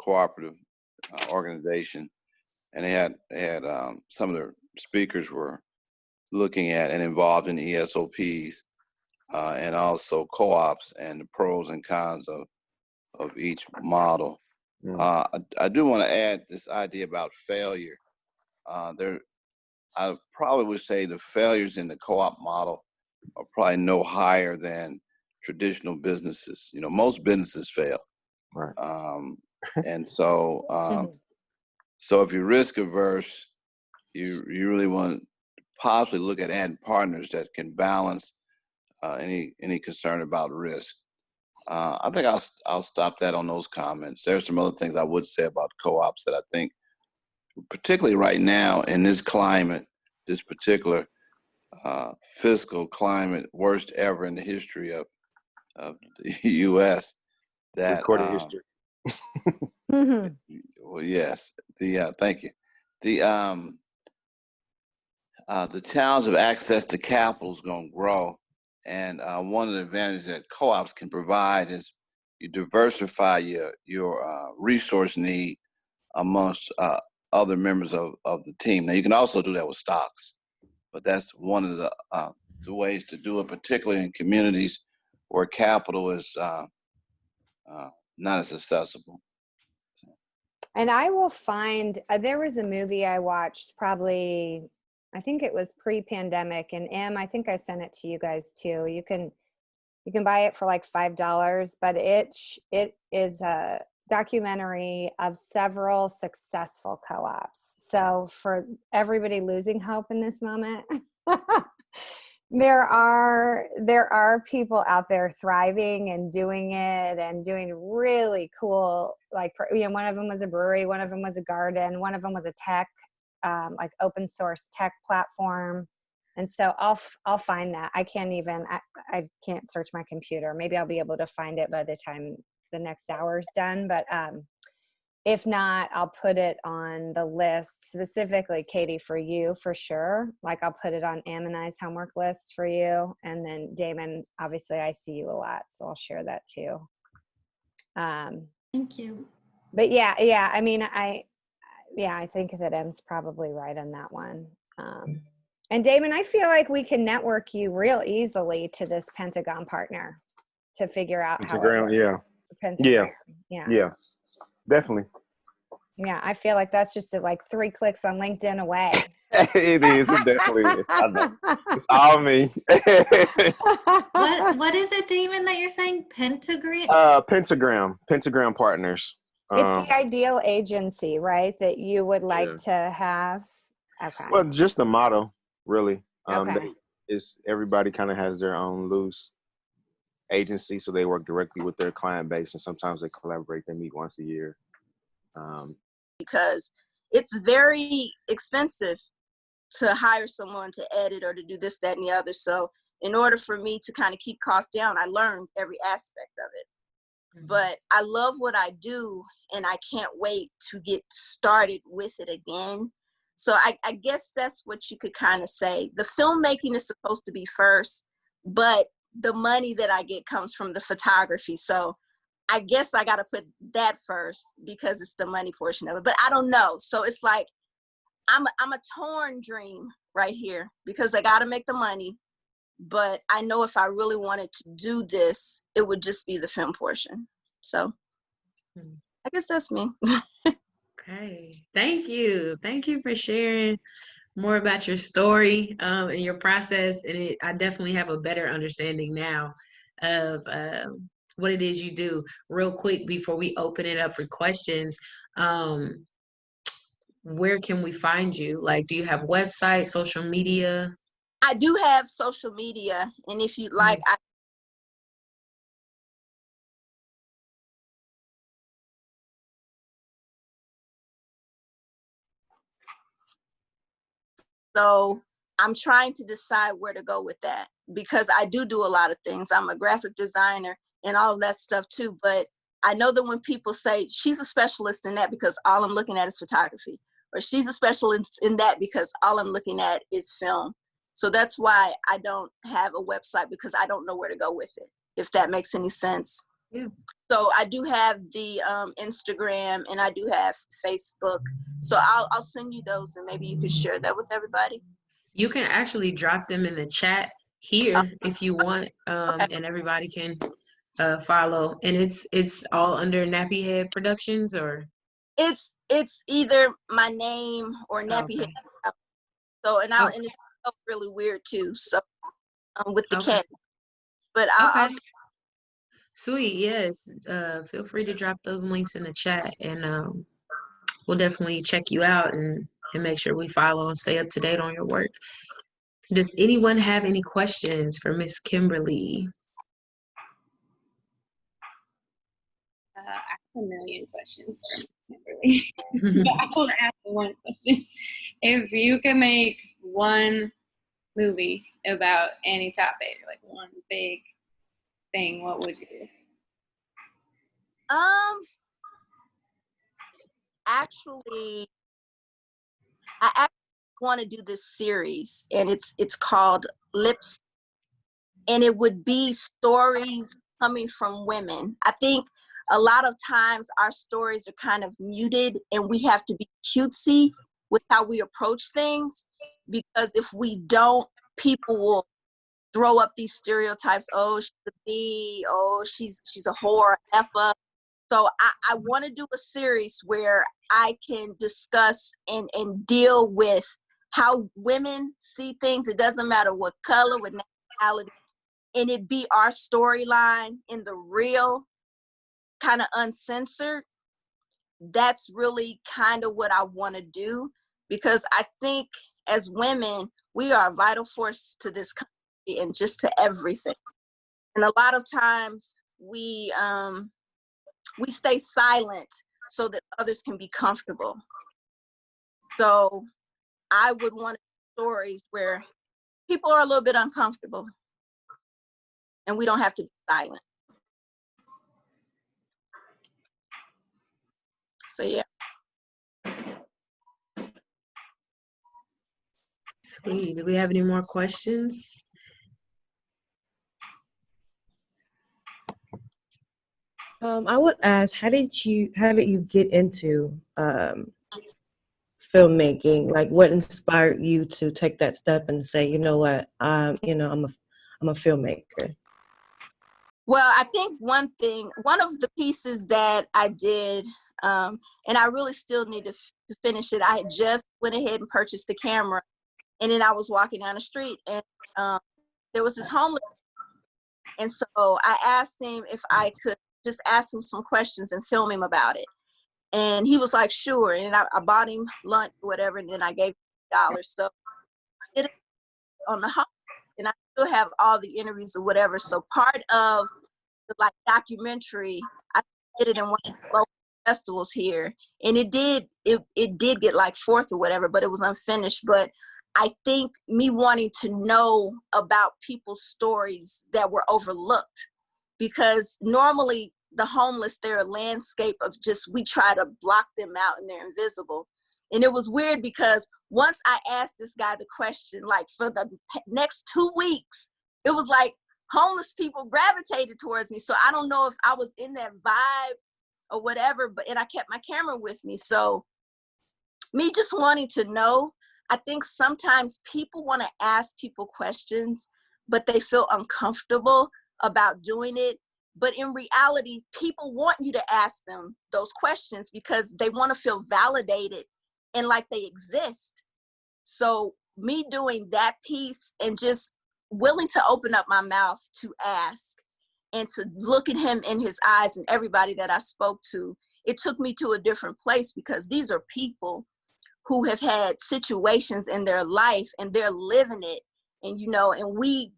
Cooperative Organization, and they had some of the speakers were looking at and involved in ESOPs and also co-ops and the pros and cons of each model. I do want to add this idea about failure. I probably would say the failures in the co-op model are probably no higher than traditional businesses. Most businesses fail. Right. And so, so if you're risk averse, you really want to possibly look at adding partners that can balance any concern about risk. I think I'll stop that on those comments. There's some other things I would say about co-ops that I think, particularly right now in this climate, this particular fiscal climate, worst ever in the history of the U.S. That recorded history. Well, yes. Thank you. The challenge of access to capital is going to grow, and one of the advantages that co-ops can provide is you diversify your resource need amongst other members of the team. Now, you can also do that with stocks, but that's one of the ways to do it, particularly in communities where capital is not as accessible. And I will find, there was a movie I watched probably, I think it was pre-pandemic, and I think I sent it to you guys too. You can buy it for like $5, but it is a documentary of several successful co-ops. So for everybody losing hope in this moment, there are people out there thriving and doing it and doing really cool, like, one of them was a brewery, one of them was a garden, one of them was a tech, like open source tech platform. And so I'll find that. I can't search my computer. Maybe I'll be able to find it by the time the next hour is done. But if not, I'll put it on the list specifically, Katie, for you for sure. Like I'll put it on Am and I's homework list for you. And then Damon, obviously I see you a lot, so I'll share that too. Thank you. But yeah. I mean, I think that M's probably right on that one. And Damon, I feel like we can network you real easily to this Pentagon partner to figure out Pentagram, how it works. Pentagram. Yeah, definitely. Yeah, I feel like that's just like 3 clicks on LinkedIn away. It is. It definitely is. I know. It's all me. What is it, Damon, that you're saying? Pentagram? Pentagram Partners. It's the ideal agency, right? That you would like Yeah. to have. Okay. Well, just the motto, really. Okay. Everybody kind of has their own loose agency, so they work directly with their client base, and sometimes they collaborate. They meet once a year. Because it's very expensive to hire someone to edit or to do this, that, and the other. So in order for me to kind of keep costs down, I learned every aspect of it. But I love what I do, and I can't wait to get started with it again. So I guess that's what you could kind of say. The filmmaking is supposed to be first, but the money that I get comes from the photography. So I guess I got to put that first because it's the money portion of it. But I don't know. So it's like I'm a torn dream right here because I got to make the money. But I know if I really wanted to do this, it would just be the film portion. So I guess that's me. Okay. Thank you. Thank you for sharing more about your story and your process. And I definitely have a better understanding now of what it is you do. Real quick, before we open it up for questions, where can we find you? Like, do you have website, social media? I do have social media. And if you'd like, So I'm trying to decide where to go with that because I do a lot of things. I'm a graphic designer and all of that stuff too. But I know that when people say she's a specialist in that because all I'm looking at is photography, or she's a specialist in that because all I'm looking at is film. So that's why I don't have a website because I don't know where to go with it, if that makes any sense. Yeah. So I do have the Instagram and I do have Facebook. So I'll send you those and maybe you could share that with everybody. You can actually drop them in the chat here if you want, and everybody can follow. And it's all under Nappy Head Productions, or it's either my name or Nappy Head. So and it's really weird too. So with the cat, but I'll Sweet, yes. Feel free to drop those links in the chat, and we'll definitely check you out and make sure we follow and stay up to date on your work. Does anyone have any questions for Miss Kimberly? I have a million questions for Kimberly. But I want to ask one question. If you could make one movie about any topic, like one big thing, what would you do? Actually, I want to do this series, and it's called Lips, and it would be stories coming from women. I think a lot of times our stories are kind of muted, and we have to be cutesy with how we approach things, because if we don't, people will throw up these stereotypes. Oh, she's a bee. Oh, she's a whore, effa. So I want to do a series where I can discuss and deal with how women see things. It doesn't matter what color, what nationality, and it be our storyline in the real, kind of uncensored. That's really kind of what I want to do, because I think as women, we are a vital force to this country and just to everything. And a lot of times we stay silent so that others can be comfortable. So I would want stories where people are a little bit uncomfortable and we don't have to be silent. So yeah. Sweet. Do we have any more questions? I would ask, how did you get into filmmaking? Like, what inspired you to take that step and say, you know what, I'm a filmmaker? Well, I think one of the pieces that I did And I really still need to finish it. I had just went ahead and purchased the camera, and then I was walking down the street, and there was this homeless, and so I asked him if I could just ask him some questions and film him about it. And he was like, sure. And I bought him lunch or whatever, and then I gave him $1. So I did it on the home, and I still have all the interviews or whatever. So part of the like documentary, I did it in one of the local festivals here, and it did get like fourth or whatever, but it was unfinished. But I think me wanting to know about people's stories that were overlooked, because normally the homeless, they're a landscape of just, we try to block them out and they're invisible. And it was weird because once I asked this guy the question, like for the next 2 weeks, it was like homeless people gravitated towards me. So I don't know if I was in that vibe or whatever, and I kept my camera with me. So me just wanting to know, I think sometimes people want to ask people questions, but they feel uncomfortable about doing it. But in reality, people want you to ask them those questions because they want to feel validated and like they exist. So me doing that piece and just willing to open up my mouth to ask and to look at him in his eyes and everybody that I spoke to, it took me to a different place, because these are people who have had situations in their life and they're living it. And, you know, and we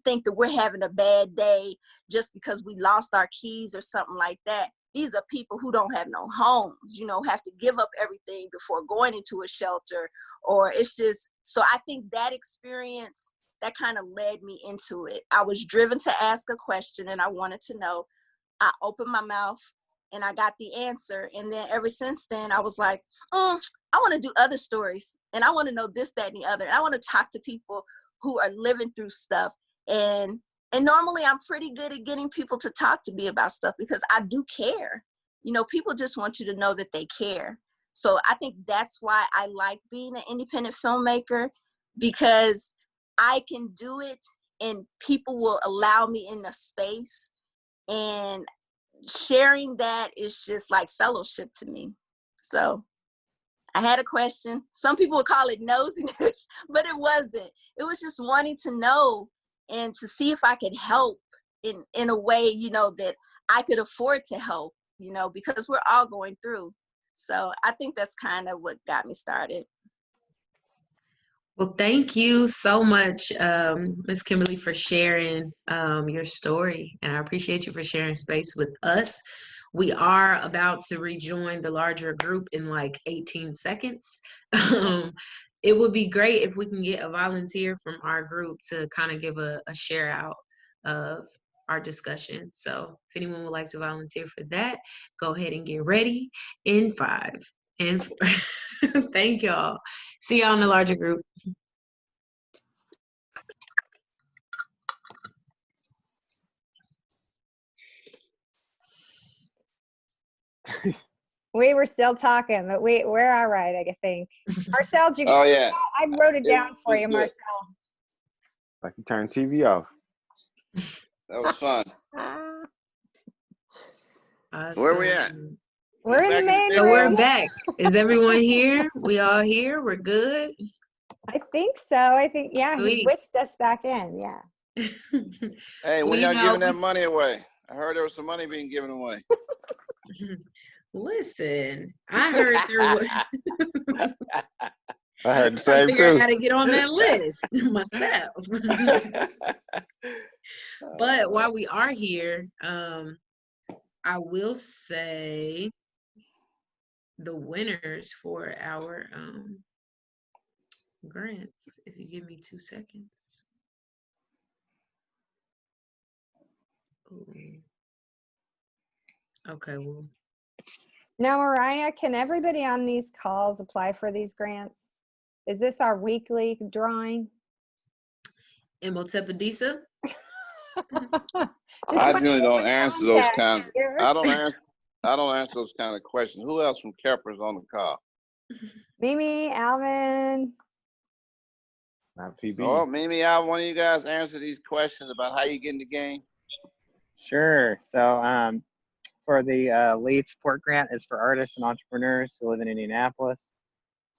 think that we're having a bad day just because we lost our keys or something like that. These are people who don't have no homes, you know, have to give up everything before going into a shelter, or it's just, so I think that experience, that kind of led me into it. I was driven to ask a question and I wanted to know. I opened my mouth and I got the answer. And then ever since then, I was like, I want to do other stories, and I want to know this, that, and the other. And I want to talk to people who are living through stuff. And normally I'm pretty good at getting people to talk to me about stuff because I do care. You know, people just want you to know that they care. So I think that's why I like being an independent filmmaker, because I can do it and people will allow me in the space, and sharing that is just like fellowship to me. So I had a question. Some people would call it nosiness, but it wasn't. It was just wanting to know and to see if I could help in a way, you know, that I could afford to help, you know, because we're all going through. So I think that's kind of what got me started. Well, thank you so much, Ms. Kimberly, for sharing your story. And I appreciate you for sharing space with us. We are about to rejoin the larger group in like 18 seconds. It would be great if we can get a volunteer from our group to kind of give a share out of our discussion. So if anyone would like to volunteer for that, go ahead and get ready in 5 and 4. Thank y'all. See y'all in the larger group. We were still talking, but we're all right, I think. Marcel, did you Oh yeah, I wrote it down for you, good. Marcel. Like you turn TV off. That was fun. Awesome. Where we at? We're in the main So room. we're back. Is everyone here? We all here? We're good? I think so. I think, yeah, Sweet. he whisked us back in. Yeah. Hey, when y'all giving that money away? I heard there was some money being given away. Listen, I heard through. I heard the same figure too. out how to get on that list myself. But while we are here, I will say the winners for our grants, if you give me 2 seconds. Ooh. Okay, well. Now, Mariah, can everybody on these calls apply for these grants? Is this our weekly drawing? Imhotep-Adisa? I really don't answer those kinds. I don't answer those kind of questions. Who else from Kepler is on the call? Mimi, Alvin. Not PB. Oh, Mimi, one of you guys answer these questions about how you get in the game. Sure. So for the lead support grant is for artists and entrepreneurs who live in Indianapolis.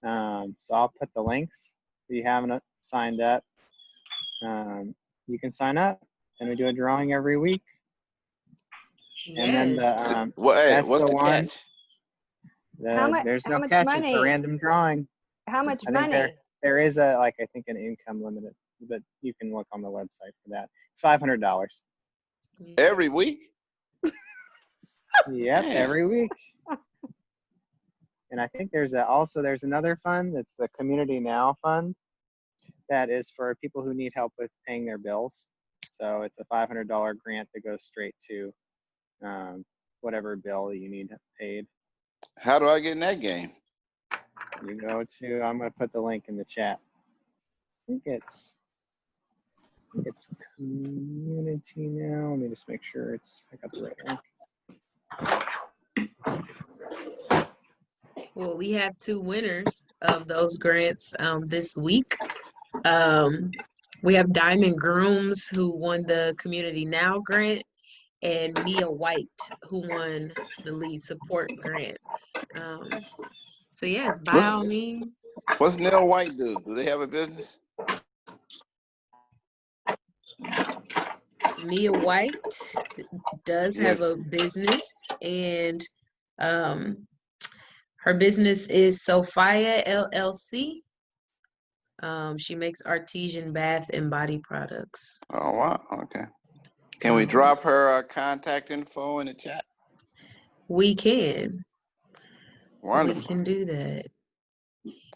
So I'll put the links. If you haven't signed up, you can sign up, and we do a drawing every week. And then Yes. that's what's the the one. catch? There's how no much catch. It's a money? random drawing. How much I think money? there is I think an income limit, but you can look on the website for that. It's $500. Every week? Yep, Damn. every week. And I think there's another fund that's the Community Now Fund that is for people who need help with paying their bills. So it's a $500 grant that goes straight to whatever bill you need paid. How do I get in that game? You go to, I'm going to put the link in the chat. I think it's Community Now. Let me just make sure I got the right link. Well, we have 2 winners of those grants this week. We have Diamond Grooms, who won the Community Now grant, and Mia White, who won the lead support grant. So yes, by all means. What's Neil White do? Do they have a business? Mia White does have a business, and her business is Sophia LLC. She makes artesian bath and body products. Oh, wow. Okay. Can we drop her contact info in the chat? We can. Wonderful. We can do that.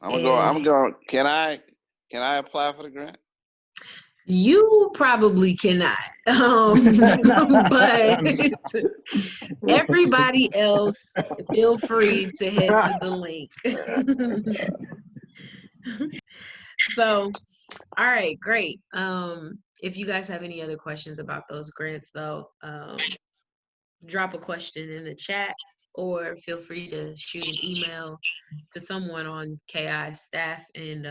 I'm going. Can I apply for the grant? You probably cannot, but everybody else, feel free to head to the link. So, all right, great. If you guys have any other questions about those grants, though, drop a question in the chat, or feel free to shoot an email to someone on KI staff, and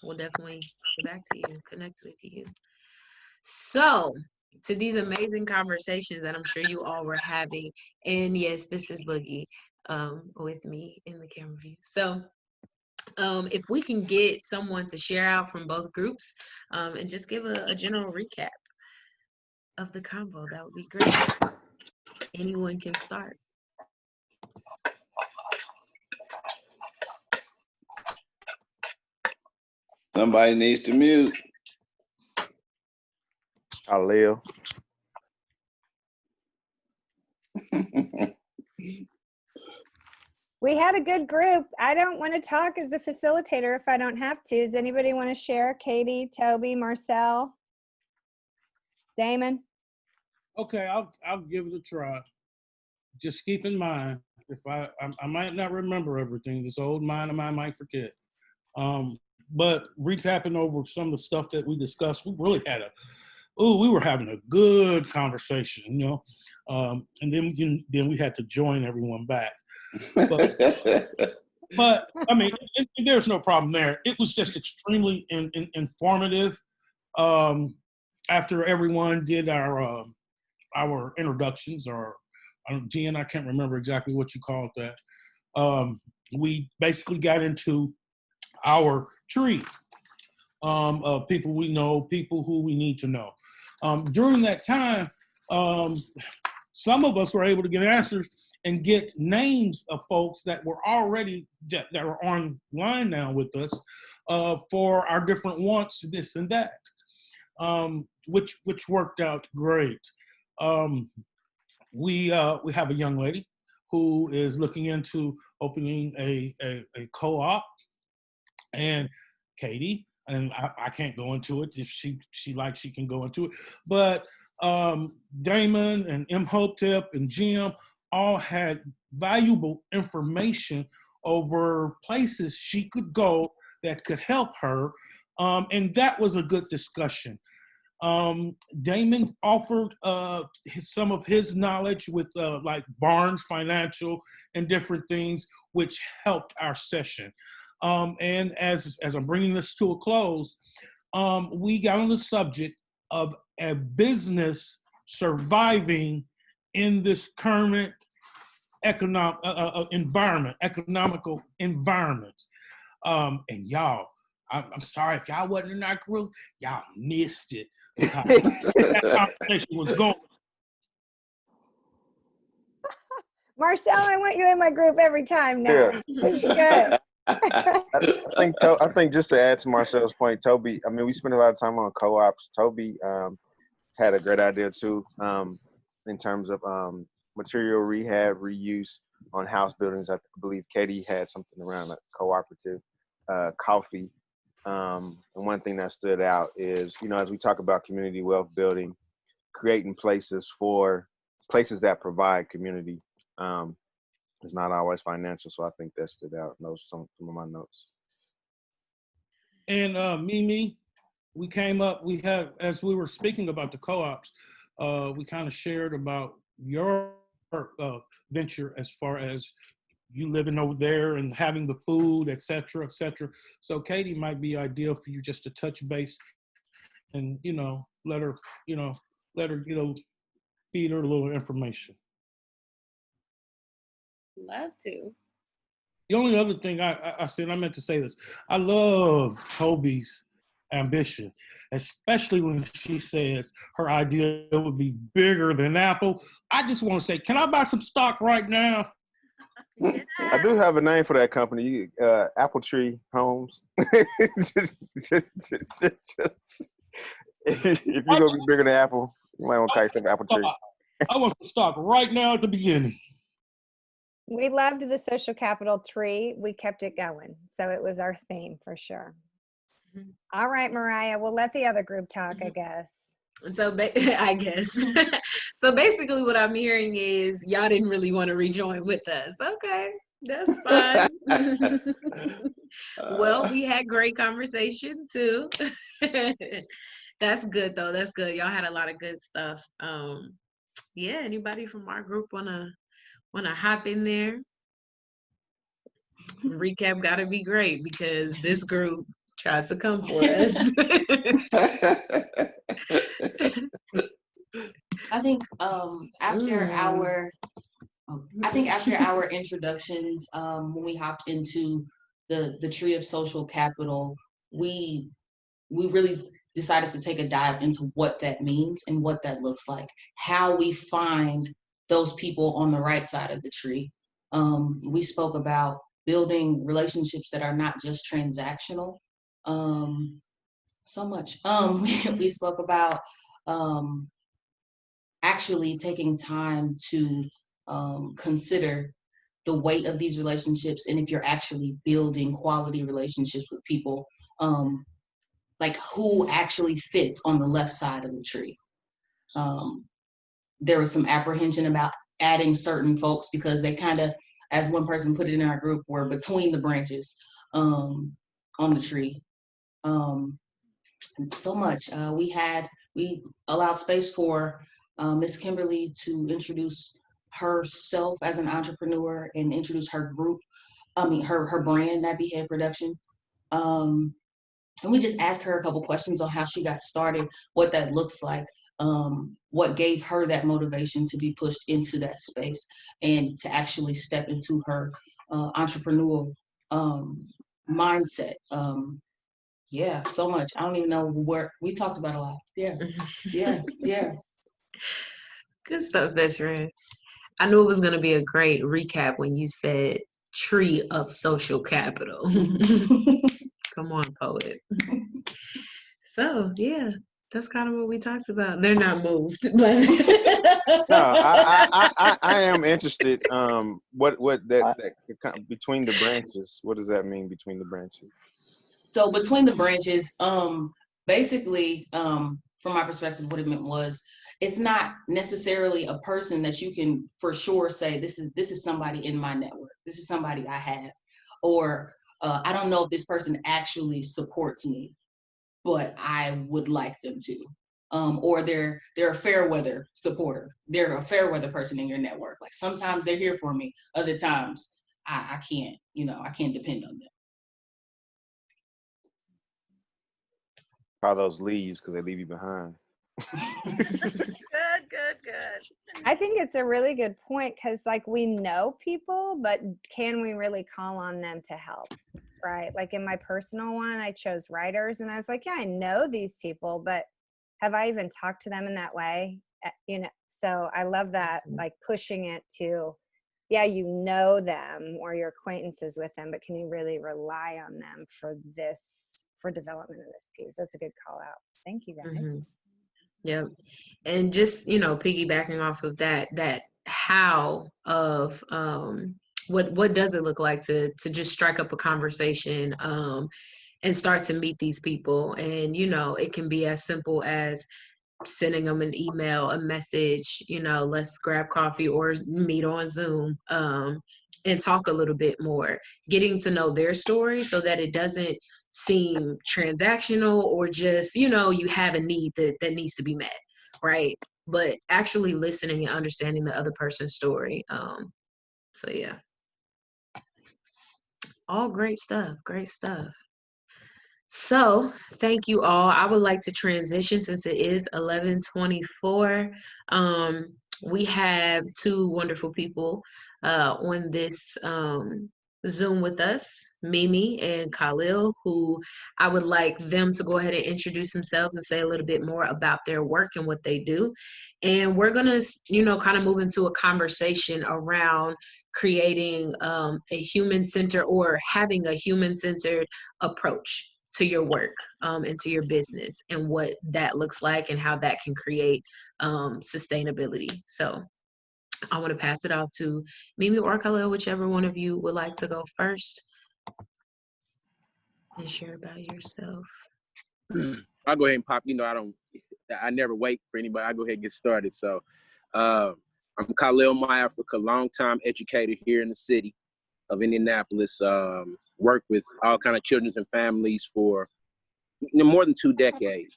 we'll definitely get back to you, connect with you. So, to these amazing conversations that I'm sure you all were having, and yes, this is Boogie with me in the camera view. So, if we can get someone to share out from both groups and just give a general recap of the convo, that would be great. Anyone can start. Somebody needs to mute. Leo. We had a good group. I don't want to talk as a facilitator if I don't have to. Does anybody want to share? Katie, Toby, Marcel, Damon? Okay, I'll give it a try. Just keep in mind, if I might not remember everything. This old mind of mine might forget. But recapping over some of the stuff that we discussed, we really had we were having a good conversation, you know. And then we had to join everyone back. But I mean, there's no problem there. It was just extremely informative. After everyone did our introductions, or Jen, I can't remember exactly what you called that. We basically got into our tree of people we know, people who we need to know. During that time, some of us were able to get answers and get names of folks that were already that are online now with us for our different wants, this and that, which worked out great. We have a young lady who is looking into opening a co-op, and Katie, and I can't go into it. If she likes, she can go into it. But Damon and Imhotep and Jim all had valuable information over places she could go that could help her, and that was a good discussion. Damon offered some of his knowledge with like Barnes Financial and different things, which helped our session. And as I'm bringing this to a close, we got on the subject of a business surviving in this current economical environment. And y'all, I'm sorry if y'all wasn't in our group, y'all missed it. That conversation was going. Marcel, I want you in my group every time now. This is good. I think just to add to Marcel's point, Toby, I mean, we spend a lot of time on co-ops. Toby had a great idea too, in terms of material rehab, reuse on house buildings. I believe Katie had something around a cooperative coffee. And one thing that stood out is, you know, as we talk about community wealth building, creating places that provide community. It's not always financial, so I think that stood out. And those are some of my notes. And Mimi, we came up, we had, as we were speaking about the co-ops, we kind of shared about your venture as far as you living over there and having the food, et cetera, et cetera. So Katie might be ideal for you just to touch base and, you know, let her, feed her a little information. Love to. The only other thing I meant to say this. I love Toby's ambition, especially when she says her idea would be bigger than Apple. I just want to say, can I buy some stock right now? I do have a name for that company, Apple Tree Homes. If you're going to be bigger than Apple, you might want to call yourself Apple Tree. I want some stock right now at the beginning. We loved the social capital tree. We kept it going. So it was our theme for sure. All right, Mariah, we'll let the other group talk, I guess. So I guess. So basically what I'm hearing is y'all didn't really want to rejoin with us. Okay, that's fine. Well, we had great conversation too. That's good though. That's good. Y'all had a lot of good stuff. Yeah, anybody from our group wanna hop in there? Recap gotta be great because this group tried to come for us. I think after our introductions, when we hopped into the tree of social capital, we really decided to take a dive into what that means and what that looks like, how we find those people on the right side of the tree. We spoke about building relationships that are not just transactional. So much. We spoke about actually taking time to consider the weight of these relationships, and if you're actually building quality relationships with people, like who actually fits on the left side of the tree. There was some apprehension about adding certain folks because they kind of, as one person put it in our group, were between the branches on the tree. So much. We allowed space for Miss Kimberly to introduce herself as an entrepreneur and introduce her group, her brand, Nappy Head Production. And we just asked her a couple questions on how she got started, what that looks like, what gave her that motivation to be pushed into that space and to actually step into her entrepreneurial mindset. Yeah, so much. I don't even know where we talked about a lot. Yeah. Good stuff, best friend. I knew it was going to be a great recap when you said tree of social capital. Come on, poet. So, yeah, that's kind of what we talked about. They're not moved, but no, I am interested. What that between the branches? What does that mean between the branches? So between the branches, basically, from my perspective, what it meant was it's not necessarily a person that you can for sure say this is somebody in my network. This is somebody I have, or I don't know if this person actually supports me, but I would like them to. Or they're a fair weather supporter. They're a fair weather person in your network. Like sometimes they're here for me. Other times I can't, I can't depend on them. Call those leaves because they leave you behind. Good. I think it's a really good point because, like, we know people, but can we really call on them to help? Right? Like in my personal one, I chose writers, and I was like, yeah, I know these people, but have I even talked to them in that way? You know, so I love that, like pushing it to, yeah, you know them or your acquaintances with them, but can you really rely on them for development of this piece? That's a good call out. Thank you, guys. Mm-hmm. Yep. And just, you know, piggybacking off of that how of what does it look like to just strike up a conversation and start to meet these people. And, you know, it can be as simple as sending them an email, a message, you know, let's grab coffee or meet on Zoom and talk a little bit more, getting to know their story so that it doesn't seem transactional or just, you know, you have a need that needs to be met, right? But actually listening and understanding the other person's story. So yeah. All great stuff. Great stuff. So thank you all. I would like to transition since it is 11:24. We have two wonderful people on this Zoom with us, Mimi and Khalil, who I would like them to go ahead and introduce themselves and say a little bit more about their work and what they do. And we're going to, you know, kind of move into a conversation around creating a human-centered or having a human-centered approach to your work and to your business and what that looks like and how that can create sustainability. So I want to pass it off to Mimi or Khalil, whichever one of you would like to go first and share about yourself. I'll go ahead and pop. You know, I never wait for anybody. I go ahead and get started. So I'm Khalil My Africa, longtime educator here in the city of Indianapolis. Worked with all kind of children and families for more than 2 decades.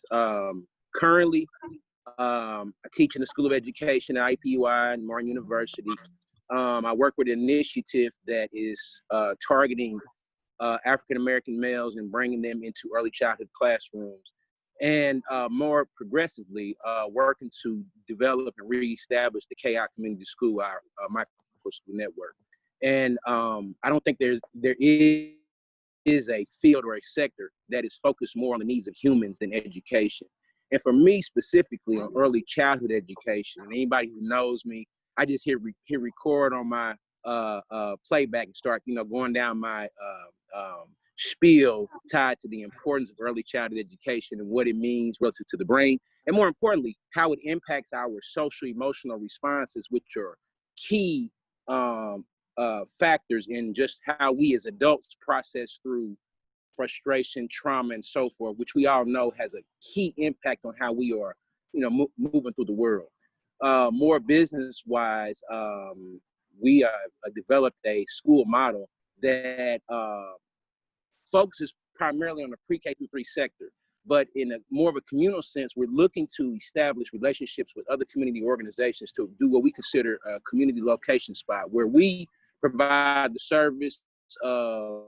Currently, I teach in the School of Education at IPUI and Martin University. I work with an initiative that is targeting African-American males and bringing them into early childhood classrooms. And more progressively, working to develop and reestablish the KI Community School, our micro school network. And I don't think there is a field or a sector that is focused more on the needs of humans than education. And for me specifically on early childhood education, and anybody who knows me, I just hit record on my playback and start, you know, going down my spiel tied to the importance of early childhood education and what it means relative to the brain, and more importantly, how it impacts our social emotional responses, which are key factors in just how we as adults process through frustration, trauma, and so forth, which we all know has a key impact on how we are, you know, moving through the world. More business-wise, we developed a school model that focuses primarily on the pre-K through 3 sector. But in a more of a communal sense, we're looking to establish relationships with other community organizations to do what we consider a community location spot, where we provide the service of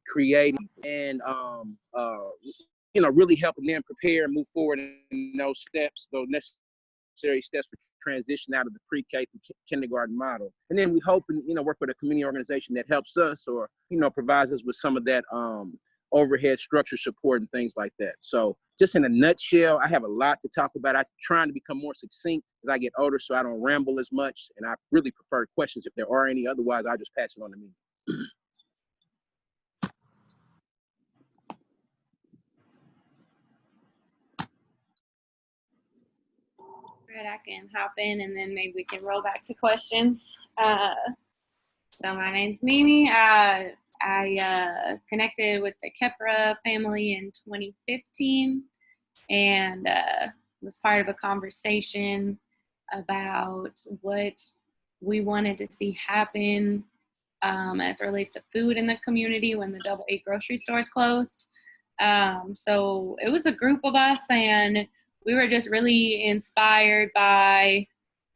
creating and you know, really helping them prepare and move forward in those steps, those necessary steps for transition out of the pre-K to kindergarten model. And then we hope and, you know, work with a community organization that helps us or, you know, provides us with some of that overhead structure support and things like that. So just in a nutshell, I have a lot to talk about. I'm trying to become more succinct as I get older so I don't ramble as much. And I really prefer questions if there are any. Otherwise, I'll just pass it on to me. Right, I can hop in and then maybe we can roll back to questions. So my name's Mimi. I connected with the Kepra family in 2015 and was part of a conversation about what we wanted to see happen as it relates to food in the community when the Double 8 grocery stores closed. So it was a group of us, and we were just really inspired by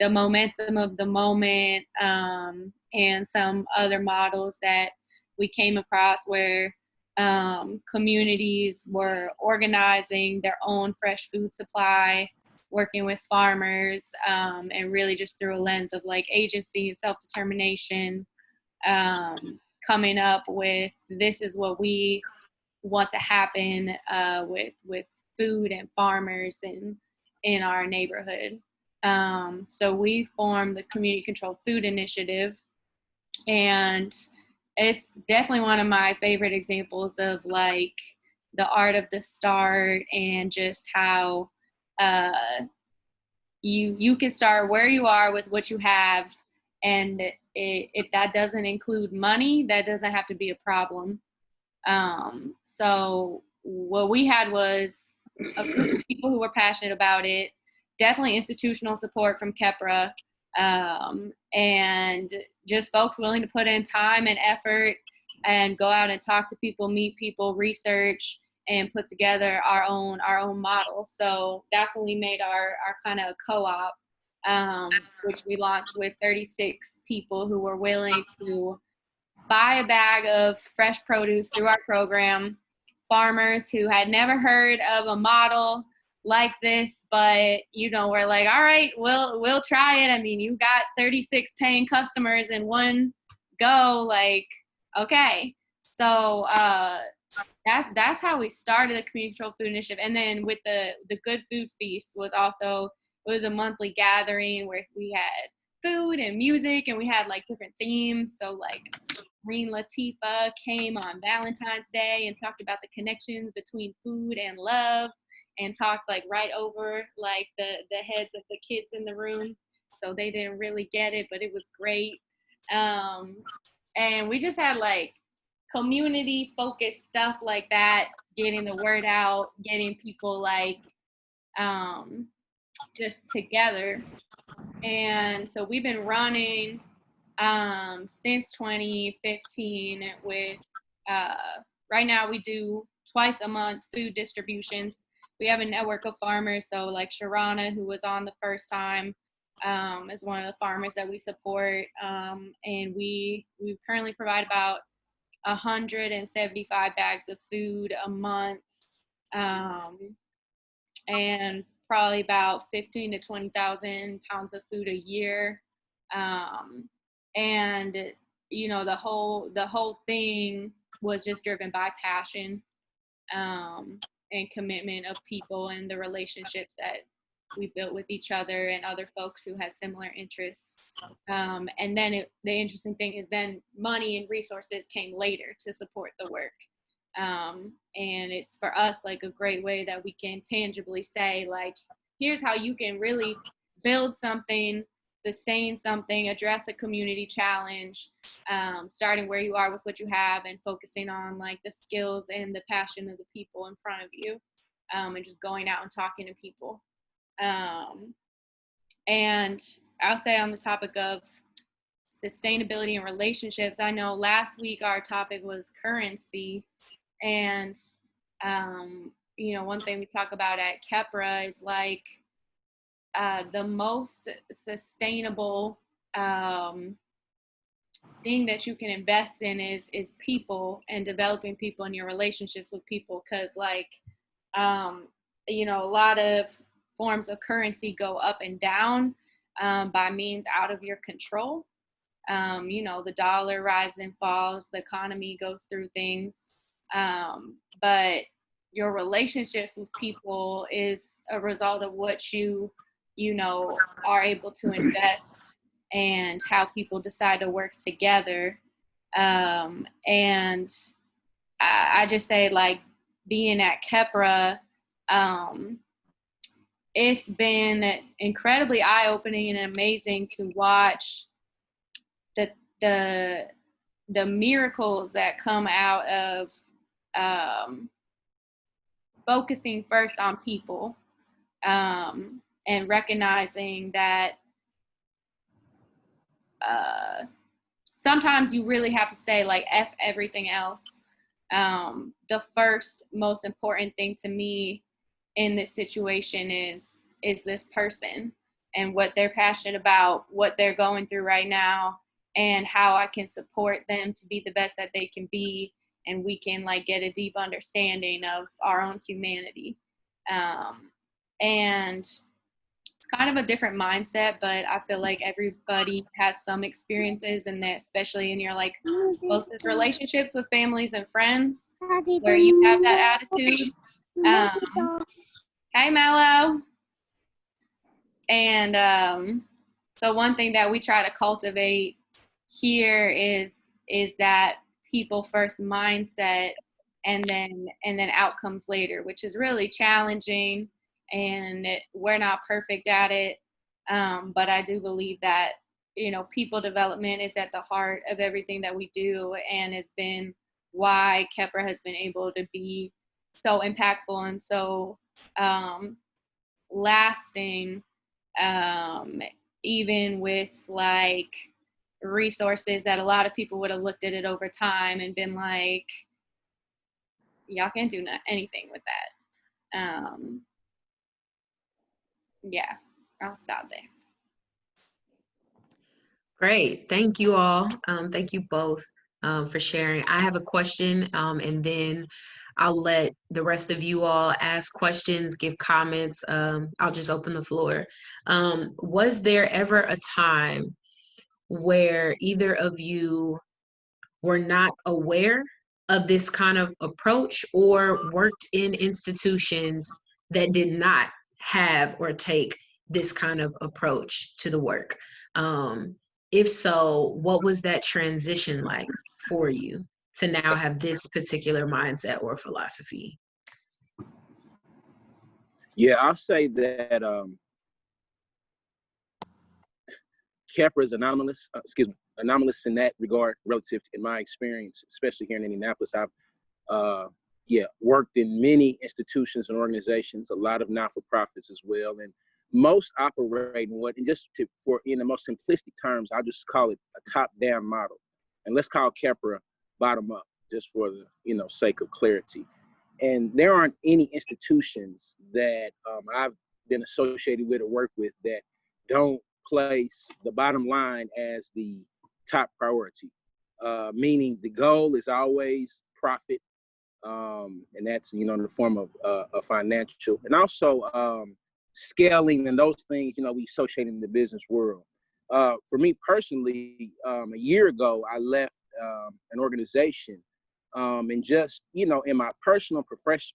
the momentum of the moment and some other models that we came across where communities were organizing their own fresh food supply, working with farmers, and really just through a lens of like agency and self-determination, coming up with this is what we want to happen with food and farmers in our neighborhood. So we formed the Community Controlled Food Initiative, and it's definitely one of my favorite examples of like the art of the start, and just how you can start where you are with what you have, and if that doesn't include money, that doesn't have to be a problem. So what we had was a group of people who were passionate about it, definitely institutional support from KEPRA, and just folks willing to put in time and effort and go out and talk to people, meet people, research, and put together our own model. So that's when we made our kind of co-op, which we launched with 36 people who were willing to buy a bag of fresh produce through our program, farmers who had never heard of a model like this, but we're like, all right, we'll try it. I mean, you got 36 paying customers in one go, like, okay. So that's how we started the Community Controlled Food Initiative. And then with the Good Food Feast it was a monthly gathering where we had food and music, and we had like different themes. So like Queen Latifah came on Valentine's Day and talked about the connections between food and love, and talked like right over like the heads of the kids in the room, so they didn't really get it, but it was great. And we just had like community focused stuff like that, getting the word out, getting people like just together. And so we've been running since 2015 with right now we do twice a month food distributions. We have a network of farmers, so like Sharana, who was on the first time, is one of the farmers that we support, and we currently provide about 175 bags of food a month, and probably about 15 to 20,000 pounds of food a year. And the whole thing was just driven by passion, and commitment of people and the relationships that we built with each other and other folks who had similar interests. And then the interesting thing is then money and resources came later to support the work. And it's for us like a great way that we can tangibly say like, here's how you can really build something, sustain something, address a community challenge, starting where you are with what you have and focusing on like the skills and the passion of the people in front of you, and just going out and talking to people. And I'll say on the topic of sustainability and relationships, I know last week our topic was currency, and one thing we talk about at KEPRA is like the most sustainable thing that you can invest in is people and developing people and your relationships with people, because like a lot of forms of currency go up and down by means out of your control. The dollar rises and falls, the economy goes through things, but your relationships with people is a result of what you are able to invest and how people decide to work together. And I just say like being at KEPRA, it's been incredibly eye-opening and amazing to watch the miracles that come out of focusing first on people, and recognizing that sometimes you really have to say like F everything else. The first most important thing to me in this situation is this person and what they're passionate about, what they're going through right now, and how I can support them to be the best that they can be, and we can like get a deep understanding of our own humanity. And it's kind of a different mindset, but I feel like everybody has some experiences, and that especially in your like closest relationships with families and friends where you have that attitude. Hey, Mello. And so one thing that we try to cultivate here is that people first mindset, and then outcomes later, which is really challenging, and we're not perfect at it. But I do believe that, people development is at the heart of everything that we do, and has been why Kepra has been able to be so impactful and so lasting, even with like resources that a lot of people would have looked at it over time and been like, y'all can't do anything with that. Yeah, I'll stop there. Great. Thank you all. Thank you both for sharing. I have a question, and then I'll let the rest of you all ask questions, give comments. I'll just open the floor. Was there ever a time where either of you were not aware of this kind of approach, or worked in institutions that did not have or take this kind of approach to the work? If so, what was that transition like for you to now have this particular mindset or philosophy? Yeah, I'll say that Kepra is anomalous in that regard, relative to, in my experience, especially here in Indianapolis. I've worked in many institutions and organizations, a lot of not-for-profits as well, and most operate in the most simplistic terms, I'll just call it a top-down model, and let's call Kepra bottom-up, just for the sake of clarity. And there aren't any institutions that I've been associated with or worked with that don't place the bottom line as the top priority, meaning the goal is always profit, and that's in the form of a financial, and also scaling and those things we associate in the business world. For me personally, a year ago I left an organization, and just in my personal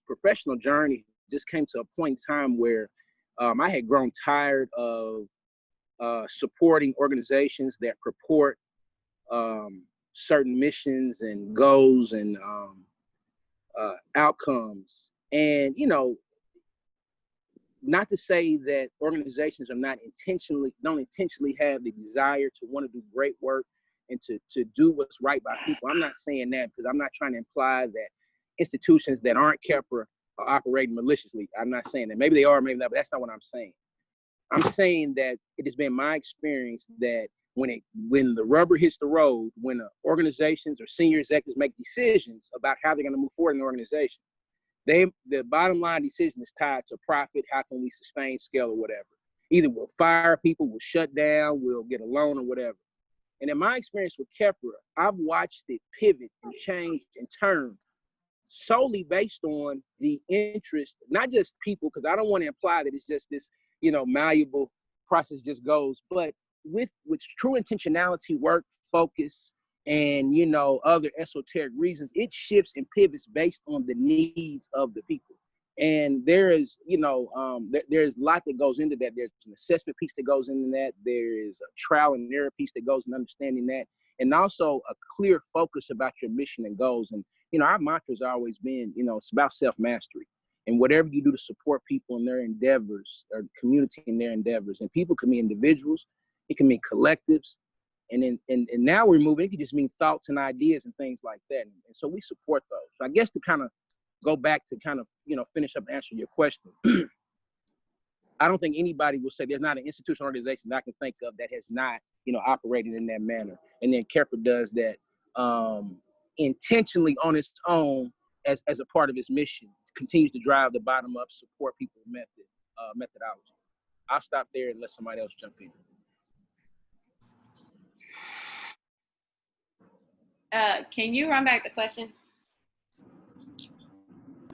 professional journey, just came to a point in time where I had grown tired of supporting organizations that purport certain missions and goals and outcomes. And not to say that organizations are don't intentionally have the desire to want to do great work and to do what's right by people. I'm not saying that, because I'm not trying to imply that institutions that aren't Kepra are operating maliciously. I'm not saying that. Maybe they are, maybe not, but that's not what I'm saying. I'm saying that it has been my experience that when the rubber hits the road, when organizations or senior executives make decisions about how they're going to move forward in the organization, the bottom line decision is tied to profit. How can we sustain, scale, or whatever? Either we'll fire people, we'll shut down, we'll get a loan, or whatever. And in my experience with Kepra, I've watched it pivot and change and turn solely based on the interest, not just people, because I don't want to imply that it's just this malleable process just goes, but with true intentionality, work, focus, and other esoteric reasons, it shifts and pivots based on the needs of the people. And there is there's a lot that goes into that. There's an assessment piece that goes into that. There is a trial and error piece that goes in understanding that, and also a clear focus about your mission and goals. And our mantra's always been it's about self-mastery. And whatever you do to support people in their endeavors, or community in their endeavors, and people can be individuals, it can mean collectives, and now we're moving. It can just mean thoughts and ideas and things like that. And so we support those. So I guess to kind of go back to kind of finish up and answer your question, I don't think anybody will say there's not an institutional organization that I can think of that has not operated in that manner. And then Kepra does that intentionally on its own as a part of its mission. Continues to drive the bottom up support people methodology. I'll stop there and let somebody else jump in. Can you run back the question?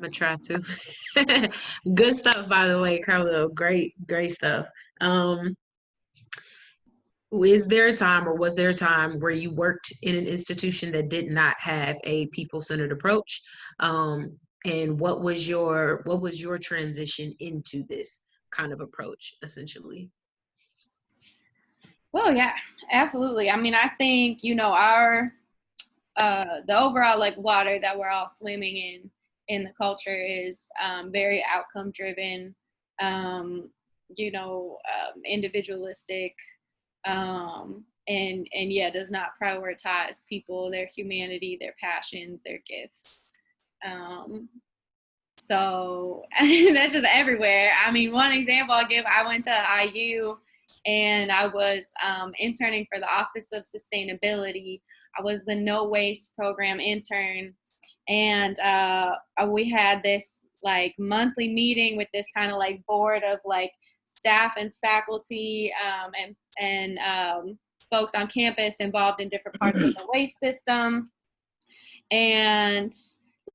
I'm gonna try to. Good stuff, by the way, Carlo. Great, great stuff. Is there a time, or was there a time where you worked in an institution that did not have a people-centered approach? And what was your transition into this kind of approach, essentially? Well, yeah, absolutely. I mean, I think, our the overall like water that we're all swimming in the culture is very outcome driven, individualistic, and yeah, does not prioritize people, their humanity, their passions, their gifts. So that's just everywhere. I mean, one example I'll give, I went to IU and I was interning for the Office of Sustainability. I was the No Waste Program intern. And we had this like monthly meeting with this kind of like board of like staff and faculty and folks on campus involved in different parts of the waste system. And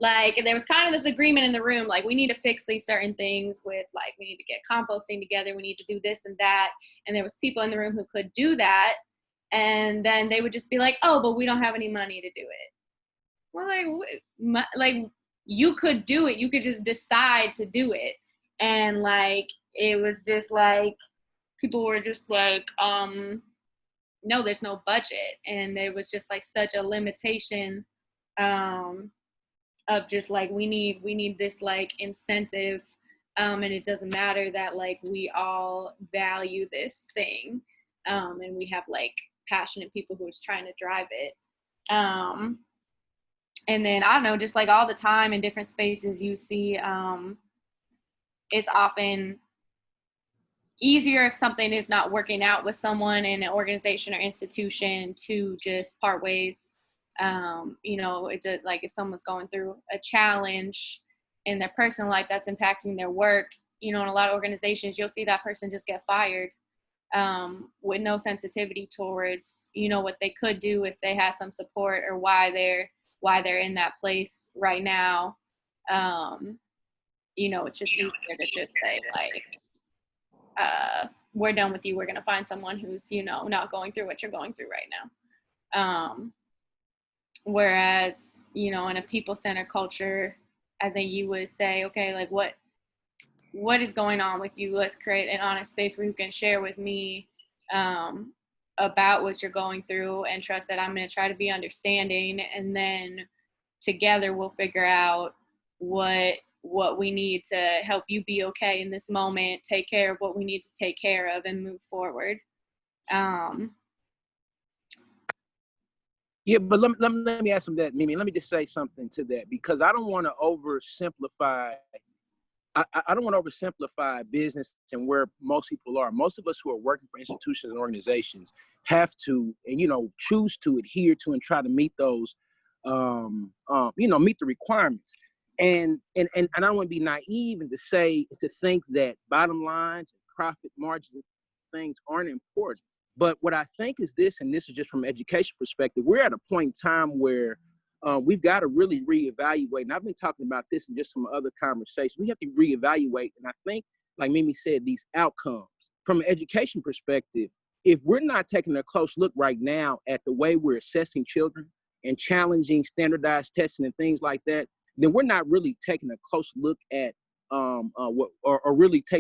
like, there was kind of this agreement in the room, like, we need to fix these certain things with, like, we need to get composting together, we need to do this and that. And there was people in the room who could do that. And then they would just be like, oh, but we don't have any money to do it. We're like, you could do it. You could just decide to do it. And, like, it was just, like, people were just like, no, there's no budget. And there was just, like, such a limitation of just like, we need this like incentive, and it doesn't matter that like we all value this thing, and we have like passionate people who are trying to drive it, and then I don't know, just like all the time in different spaces you see, it's often easier if something is not working out with someone in an organization or institution to just part ways. It just like if someone's going through a challenge in their personal life that's impacting their work, in a lot of organizations, you'll see that person just get fired, with no sensitivity towards, what they could do if they had some support, or why they're in that place right now. It's just easier to just say like, we're done with you. We're going to find someone who's, not going through what you're going through right now. Whereas, in a people-centered culture, I think you would say, okay, like what is going on with you? Let's create an honest space where you can share with me about what you're going through, and trust that I'm going to try to be understanding. And then together we'll figure out what we need to help you be okay in this moment, take care of what we need to take care of, and move forward. Yeah, but let me ask him that, Mimi. Let me just say something to that, because I don't want to oversimplify. I don't want to oversimplify business and where most people are. Most of us who are working for institutions and organizations have to, and choose to adhere to and try to meet those, meet the requirements. And I don't want to be naive and to think that bottom lines and profit margins and things aren't important. But what I think is this, and this is just from an education perspective, we're at a point in time where we've got to really reevaluate. And I've been talking about this in just some other conversations. We have to reevaluate. And I think, like Mimi said, these outcomes from an education perspective, if we're not taking a close look right now at the way we're assessing children and challenging standardized testing and things like that, then we're not really taking a close look at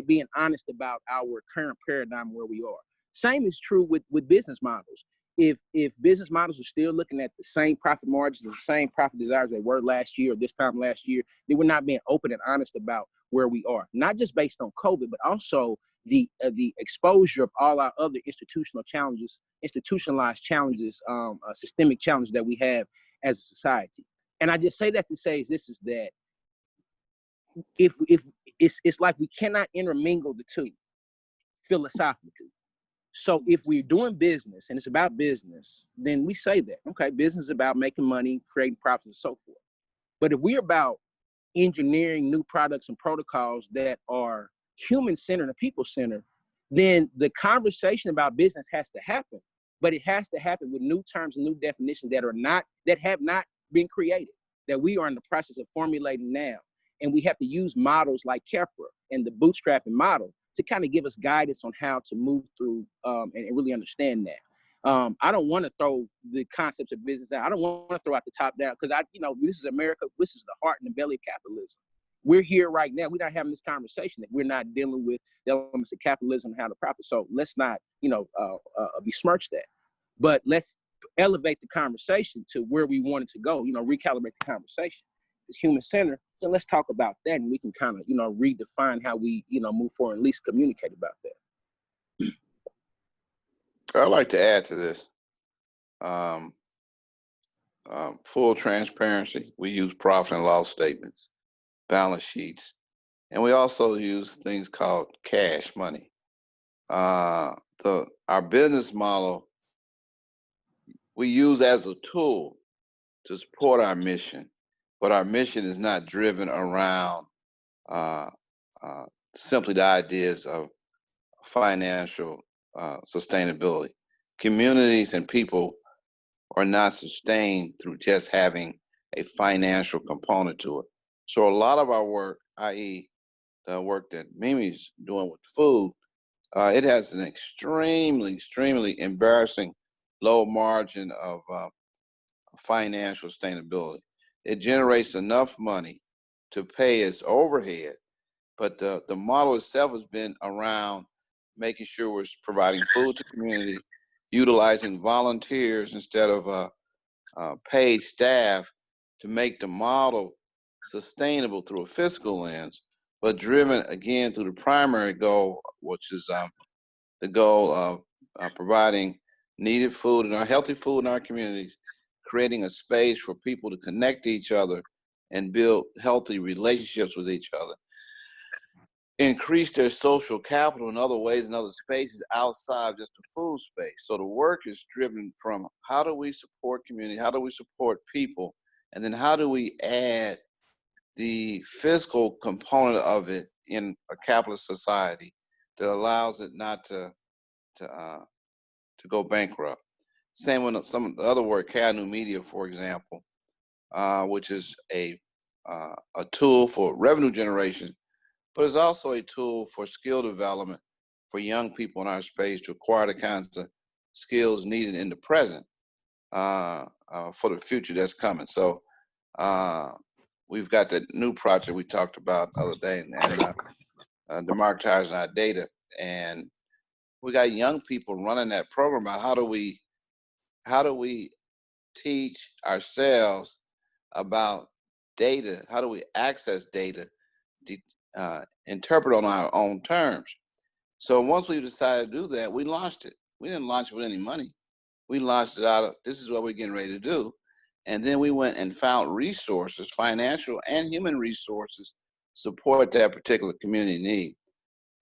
being honest about our current paradigm where we are. Same is true with business models. If business models are still looking at the same profit margins and the same profit desires they were last year or this time last year, then we're not being open and honest about where we are. Not just based on COVID, but also the exposure of all our other institutionalized challenges, systemic challenges that we have as a society. And I just say that to say that if it's like we cannot intermingle the two philosophically. So if we're doing business and it's about business, then we say that, okay, business is about making money, creating profits, and so forth. But if we're about engineering new products and protocols that are human-centered and people-centered, then the conversation about business has to happen. But it has to happen with new terms and new definitions that have not been created, that we are in the process of formulating now. And we have to use models like Kepler and the bootstrapping model to kind of give us guidance on how to move through and really understand that. I don't want to throw the concepts of business out. I don't want to throw out the top down because this is America. This is the heart and the belly of capitalism. We're here right now. We're not having this conversation that we're not dealing with the elements of capitalism and how to profit. So let's not, besmirch that. But let's elevate the conversation to where we want it to go, recalibrate the conversation. It's human centered. So let's talk about that, and we can kind of, redefine how we, move forward, and at least communicate about that. I'd like to add to this. Full transparency. We use profit and loss statements, balance sheets, and we also use things called cash money. Our business model we use as a tool to support our mission, but our mission is not driven around simply the ideas of financial sustainability. Communities and people are not sustained through just having a financial component to it. So a lot of our work, i.e. the work that Mimi's doing with food, it has an extremely embarrassing low margin of financial sustainability. It generates enough money to pay its overhead, but the model itself has been around making sure we're providing food to community, utilizing volunteers instead of paid staff to make the model sustainable through a fiscal lens, but driven again through the primary goal, which is the goal of providing needed food and healthy food in our communities, creating a space for people to connect to each other and build healthy relationships with each other, increase their social capital in other ways, in other spaces outside just the food space. So the work is driven from how do we support community, how do we support people, and then how do we add the fiscal component of it in a capitalist society that allows it not to go bankrupt. Same with some of the other work, New Media, for example, which is a tool for revenue generation, but it's also a tool for skill development for young people in our space to acquire the kinds of skills needed in the present for the future that's coming. So we've got that new project we talked about the other day, and democratizing our data. And we got young people running that program about how do we teach ourselves about data? How do we access data, interpret on our own terms? So once we decided to do that, we launched it. We didn't launch it with any money. We launched it out of, this is what we're getting ready to do. And then we went and found resources, financial and human resources, support that particular community need.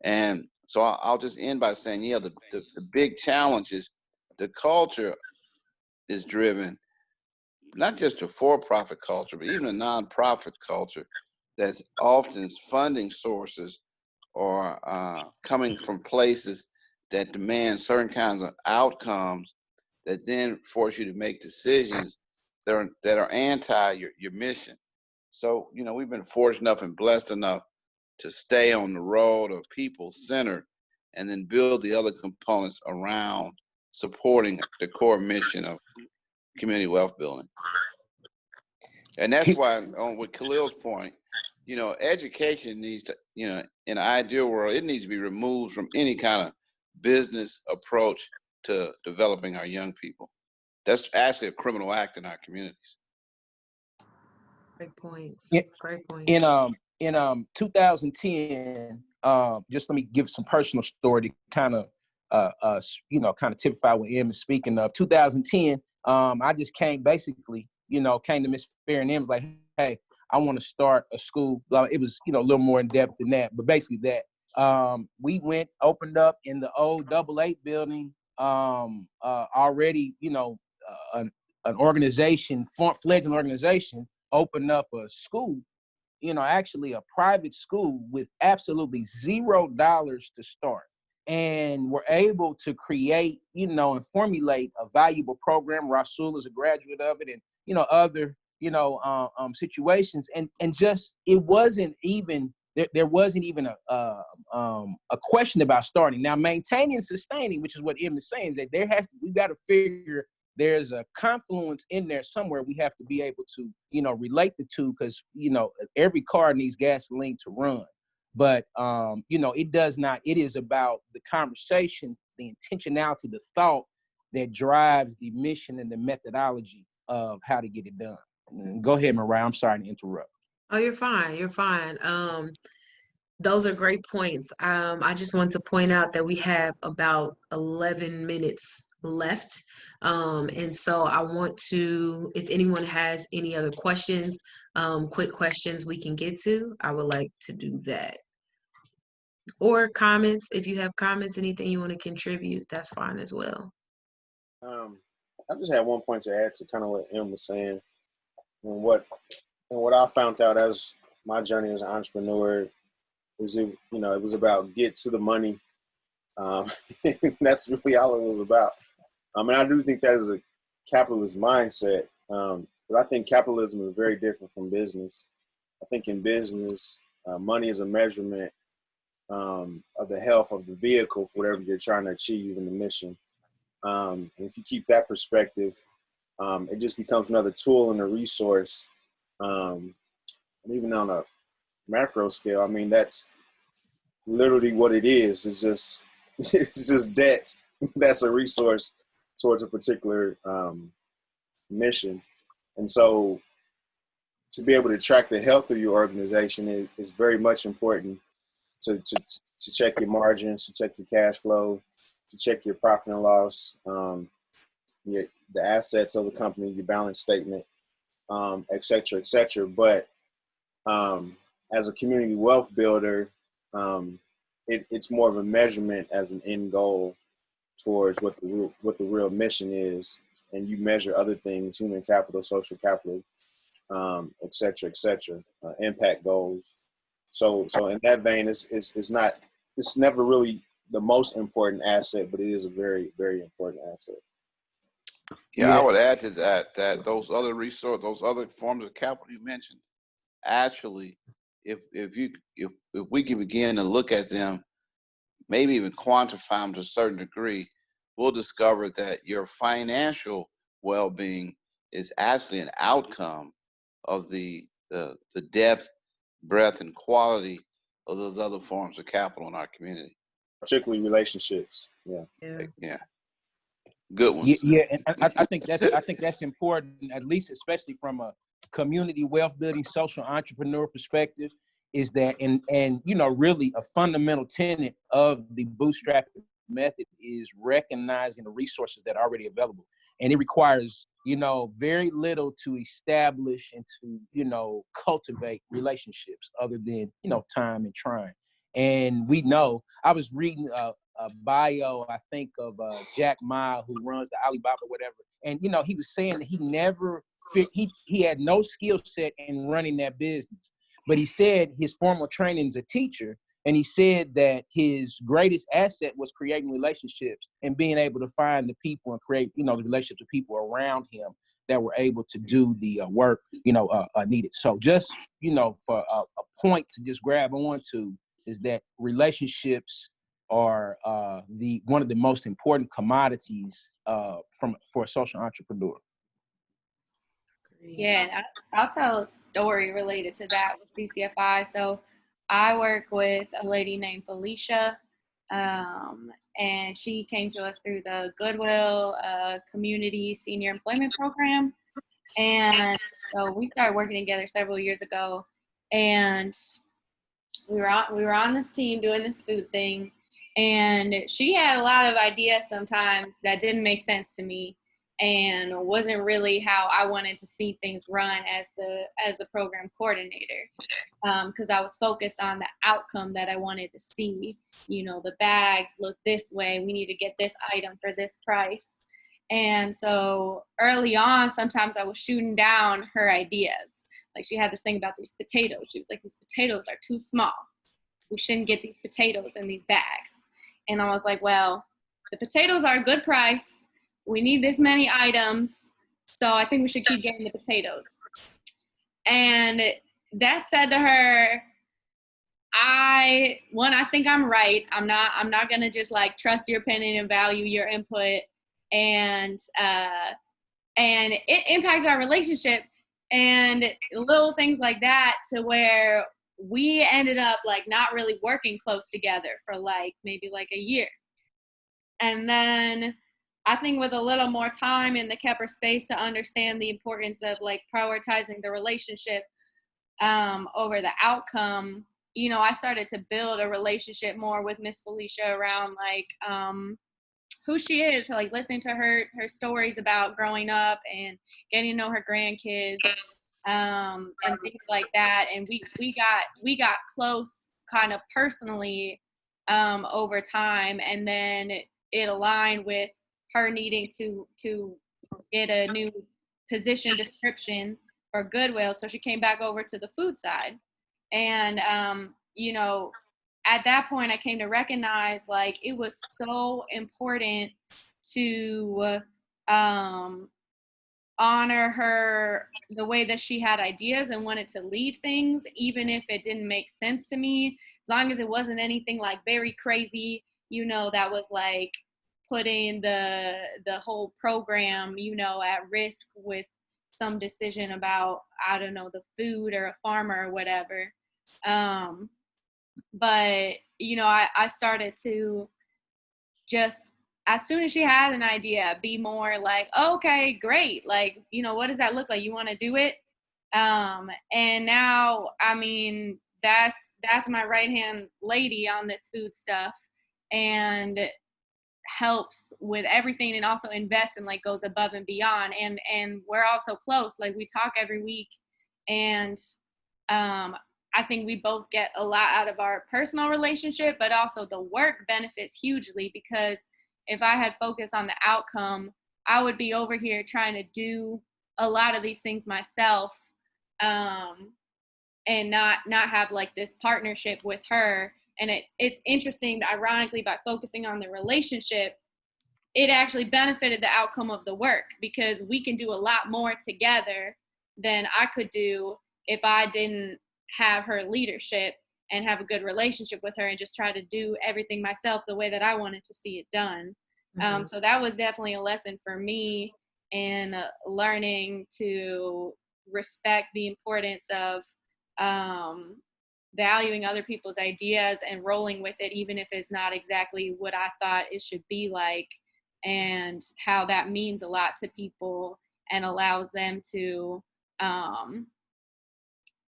And so I'll just end by saying, the big challenge is the culture is driven, not just a for-profit culture, but even a nonprofit culture that's often funding sources or coming from places that demand certain kinds of outcomes that then force you to make decisions that are anti your mission. So, we've been fortunate enough and blessed enough to stay on the road of people-centered and then build the other components around supporting the core mission of community wealth building. And that's why, with Khalil's point, education needs to, in an ideal world, it needs to be removed from any kind of business approach to developing our young people. That's actually a criminal act in our communities. Great points. Yeah. Great points. In 2010, just let me give some personal story to kind of typify what Em is speaking of. 2010, I just came to Miss Fair and Em was like, hey, I want to start a school. It was, a little more in depth than that, but basically that. We opened up in the old Double 8 building, already, an organization, fledgling organization, opened up a school, actually a private school with absolutely $0 to start. And we're able to create, and formulate a valuable program. Rasul is a graduate of it, and, other, situations, and just it wasn't even there wasn't even a question about starting. Now, maintaining and sustaining, which is what Em is saying, is that we got to figure there's a confluence in there somewhere. We have to be able to relate the two, because every car needs gasoline to run. But it is about the conversation, the intentionality, the thought that drives the mission and the methodology of how to get it done. Go ahead, Mariah. I'm sorry to interrupt. Oh, you're fine. You're fine. Those are great points. I just want to point out that we have about 11 minutes left. And so I want to, if anyone has any other questions, quick questions we can get to, I would like to do that. Or comments, if you have comments, anything you want to contribute, that's fine as well. I just had one point to add to kind of what Em was saying, and what I found out as my journey as an entrepreneur is it was about get to the money. That's really all it was about. And I do think that is a capitalist mindset, but I think capitalism is very different from business. I think in business, money is a measurement of the health of the vehicle for whatever you're trying to achieve in the mission. And if you keep that perspective, it just becomes another tool and a resource. And even on a macro scale, I mean, that's literally what it is. It's just debt. That's a resource towards a particular mission. And so to be able to track the health of your organization is very much important to check your margins, to check your cash flow, to check your profit and loss, the assets of the company, your balance statement, et cetera, et cetera. But as a community wealth builder, it's more of a measurement as an end goal towards what the real mission is. And you measure other things, human capital, social capital, et cetera, impact goals. So in that vein, it's never really the most important asset, but it is a very, very important asset. Yeah, I would add to that those other resources, those other forms of capital you mentioned, actually, if we can begin to look at them, maybe even quantify them to a certain degree, we'll discover that your financial well-being is actually an outcome of the depth, breadth, and quality of those other forms of capital in our community. Particularly relationships. Yeah. Good ones. Yeah, and I think that's important, at least especially from a community wealth building, social entrepreneur perspective, is that and really a fundamental tenet of the bootstrap method is recognizing the resources that are already available. And it requires, very little to establish and to, cultivate relationships other than, time and trying. And we know, I was reading a bio, I think, of Jack Ma, who runs the Alibaba, whatever. And, he was saying that he never, he had no skill set in running that business. But he said his formal training as a teacher, and he said that his greatest asset was creating relationships and being able to find the people and create, the relationships with people around him that were able to do the work, needed. So just, for a point to just grab on to is that relationships are one of the most important commodities for a social entrepreneur. Yeah, and I'll tell a story related to that with CCFI. So I work with a lady named Felicia, and she came to us through the Goodwill Community Senior Employment Program. And so we started working together several years ago, and we were on this team doing this food thing, and she had a lot of ideas sometimes that didn't make sense to me and wasn't really how I wanted to see things run as the program coordinator, because I was focused on the outcome that I wanted to see. The bags look this way, we need to get this item for this price. And so early on, sometimes I was shooting down her ideas. Like, she had this thing about these potatoes. She was like, these potatoes are too small. We shouldn't get these potatoes in these bags. And I was like, well, the potatoes are a good price. We need this many items. So I think we should keep getting the potatoes. And that said to her, I think I'm right. I'm not gonna just like trust your opinion and value your input. And it impacted our relationship and little things like that, to where we ended up like not really working close together for like maybe like a year. And then I think with a little more time in the Kepper space to understand the importance of like prioritizing the relationship over the outcome, you know, I started to build a relationship more with Miss Felicia around like who she is, so, like listening to her stories about growing up and getting to know her grandkids and things like that. And we got close kind of personally over time, and then it aligned with her needing to get a new position description for Goodwill, so she came back over to the food side. And you know, at that point I came to recognize like it was so important to honor her, the way that she had ideas and wanted to lead things, even if it didn't make sense to me, as long as it wasn't anything like very crazy, you know, that was like putting the whole program, you know, at risk with some decision about, I don't know, the food or a farmer or whatever. But, you know, I started to just, as soon as she had an idea, be more like, oh, okay, great. Like, you know, what does that look like? You want to do it? And now, I mean, that's my right-hand lady on this food stuff, and helps with everything, and also invests and like goes above and beyond. And we're also close. Like we talk every week, and I think we both get a lot out of our personal relationship, but also the work benefits hugely, because if I had focused on the outcome, I would be over here trying to do a lot of these things myself, and not have like this partnership with her. And it's interesting, ironically, by focusing on the relationship, it actually benefited the outcome of the work, because we can do a lot more together than I could do if I didn't have her leadership and have a good relationship with her and just try to do everything myself the way that I wanted to see it done. Mm-hmm. So that was definitely a lesson for me in learning to respect the importance of valuing other people's ideas and rolling with it, even if it's not exactly what I thought it should be like, and how that means a lot to people and allows them to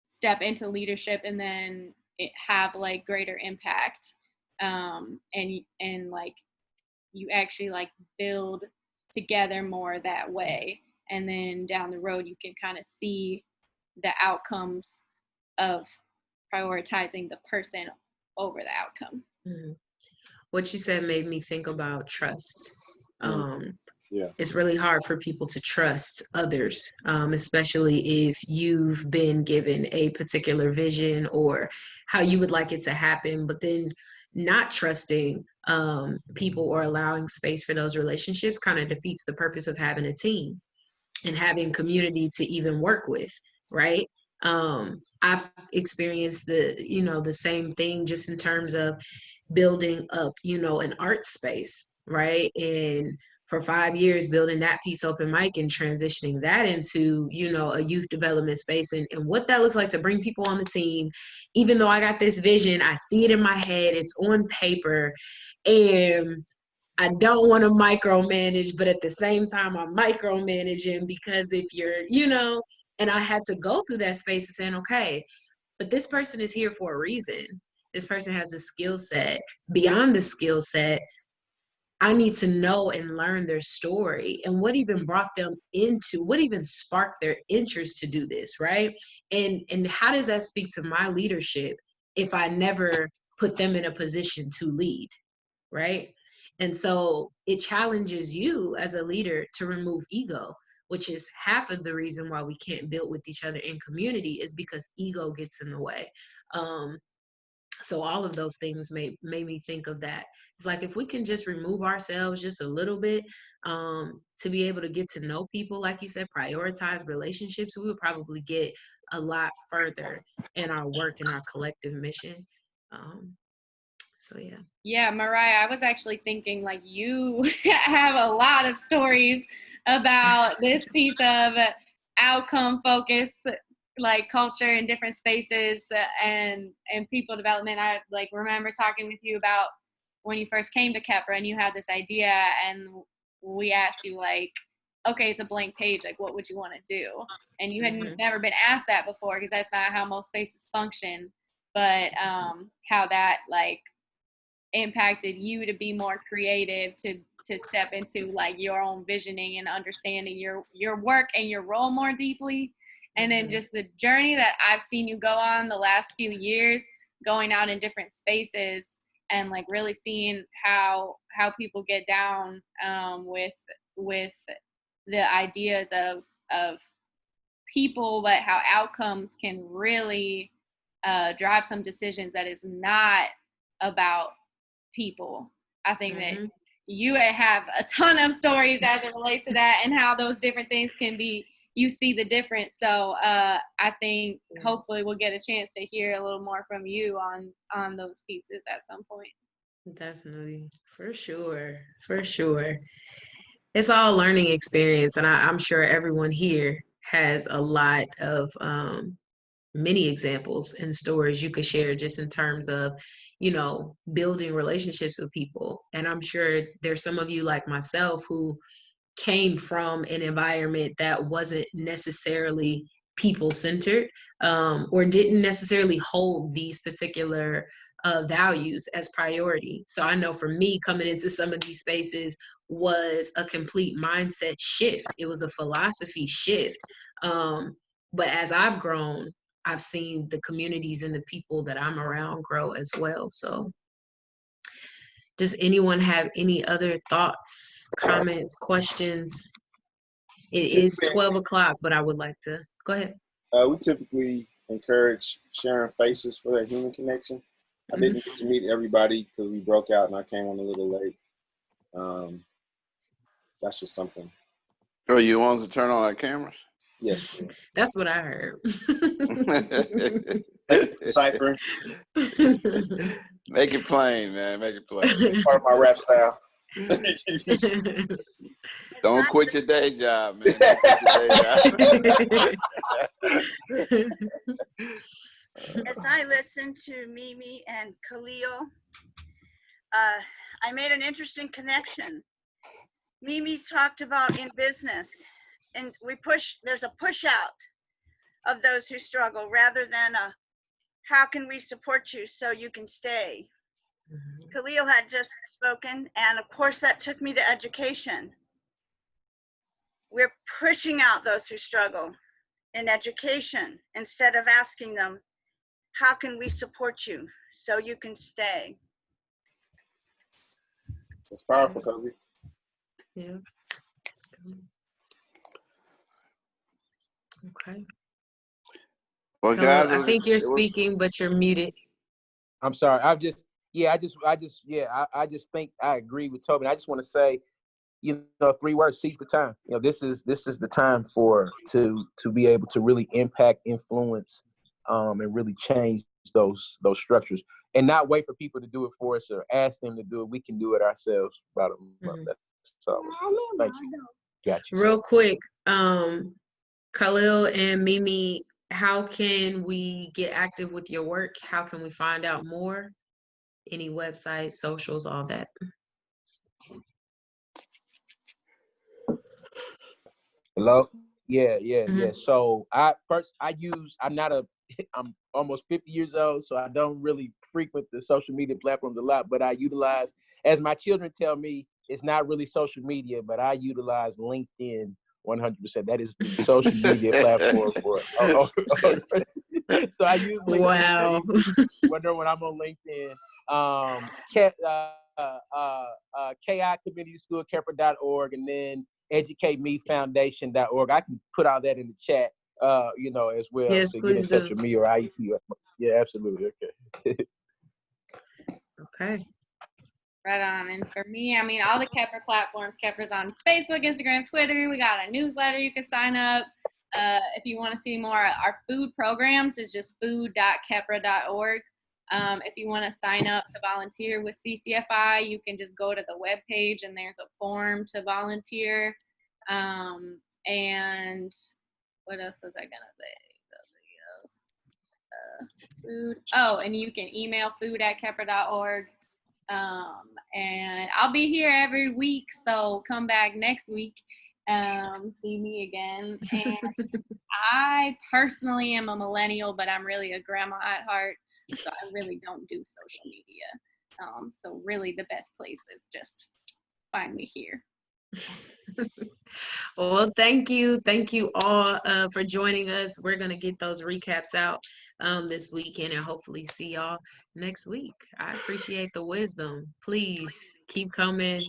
step into leadership and then have like greater impact, and like you actually like build together more that way, and then down the road you can kind of see the outcomes of prioritizing the person over the outcome. Mm-hmm. What you said made me think about trust. Yeah. It's really hard for people to trust others, especially if you've been given a particular vision or how you would like it to happen, but then not trusting people or allowing space for those relationships kind of defeats the purpose of having a team and having community to even work with, right? I've experienced the same thing, just in terms of building up, an art space, right? And for 5 years, building that piece open mic and transitioning that into, a youth development space, and what that looks like to bring people on the team. Even though I got this vision, I see it in my head, it's on paper, and I don't want to micromanage, but at the same time, I'm micromanaging, because if you're, and I had to go through that space of saying, okay, but this person is here for a reason. This person has a skill set. Beyond the skill set, I need to know and learn their story and what even brought them into, what even sparked their interest to do this, right? And how does that speak to my leadership if I never put them in a position to lead, right? And so it challenges you as a leader to remove ego, which is half of the reason why we can't build with each other in community, is because ego gets in the way. So all of those things made me think of that. It's like if we can just remove ourselves just a little bit, to be able to get to know people, like you said, prioritize relationships, we would probably get a lot further in our work and our collective mission. So yeah. Yeah, Mariah, I was actually thinking like you have a lot of stories about this piece of outcome focus, like culture in different spaces and people development. I like remember talking with you about when you first came to Kepra and you had this idea and we asked you like, okay, it's a blank page, like what would you want to do? And you had never been asked that before because that's not how most spaces function, but how that like impacted you to be more creative, to step into like your own visioning and understanding your work and your role more deeply. And then just the journey that I've seen you go on the last few years, going out in different spaces and like really seeing how people get down with the ideas of people, but how outcomes can really drive some decisions that is not about people. I think that you have a ton of stories as it relates to that and how those different things can be, you see the difference. So I think hopefully we'll get a chance to hear a little more from you on those pieces at some point. Definitely. For sure. For sure. It's all a learning experience. And I'm sure everyone here has a lot of many examples and stories you could share just in terms of, building relationships with people. And I'm sure there's some of you like myself who came from an environment that wasn't necessarily people centered, or didn't necessarily hold these particular values as priority. So I know for me, coming into some of these spaces was a complete mindset shift. It was a philosophy shift. But as I've grown, I've seen the communities and the people that I'm around grow as well. So does anyone have any other thoughts, comments, questions? It is 12 o'clock, but I would like to go ahead. We typically encourage sharing faces for that human connection. I didn't get to meet everybody because we broke out and I came on a little late. That's just something. Oh, you want us to turn on our cameras? Yes, please. That's what I heard. Cypher. Make it plain, man. Make it plain. Part of my rap style. Don't quit your day job, man. Don't quit your day job. As I listened to Mimi and Khalil, I made an interesting connection. Mimi talked about in business, and there's a push out of those who struggle rather than a, how can we support you so you can stay? Khalil had just spoken, and of course that took me to education. We're pushing out those who struggle in education instead of asking them, how can we support you so you can stay? It's powerful, Kobe. Yeah. Okay. Well, Hello, guys, I think you're speaking, but you're muted. I'm sorry. I just think I agree with Toby. I just want to say, 3 words: seize the time. This is the time to be able to really impact, influence, and really change those structures, and not wait for people to do it for us or ask them to do it. We can do it ourselves. So thank you. Gotcha. Real quick, Khalil and Mimi, how can we get active with your work? How can we find out more? Any websites, socials, all that? Hello? Yeah. So I'm almost 50 years old, so I don't really frequent the social media platforms a lot, but I utilize, as my children tell me, it's not really social media, but I utilize LinkedIn 100%. That is the social media platform for it. So I use LinkedIn. Wow. When I'm on LinkedIn, KI Community School, Kepra.org, and then educatemefoundation.org. I can put all that in the chat, as well, yes, to get in touch with me or IEP. Yeah, absolutely. Okay. Okay. Right on. And for me, I mean, all the Kepler platforms. Kepler's on Facebook, Instagram, Twitter. We got a newsletter you can sign up. If you want to see more, our food programs is just food.kepra.org. If you want to sign up to volunteer with CCFI, you can just go to the webpage and there's a form to volunteer. And what else was I going to say? Food. Oh, and you can email food@kepra.org. And I'll be here every week, so come back next week, see me again. And I personally am a millennial, but I'm really a grandma at heart, so I really don't do social media. So really the best place is just find me here. Well, thank you all for joining us. We're gonna get those recaps out this weekend and hopefully see y'all next week. I appreciate the wisdom. Please keep coming,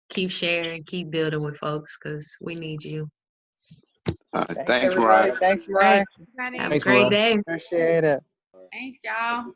keep sharing, keep building with folks, because we need you. Thanks, everybody. Mariah. Thanks, Mariah. Have a great day. Appreciate it. Thanks, y'all.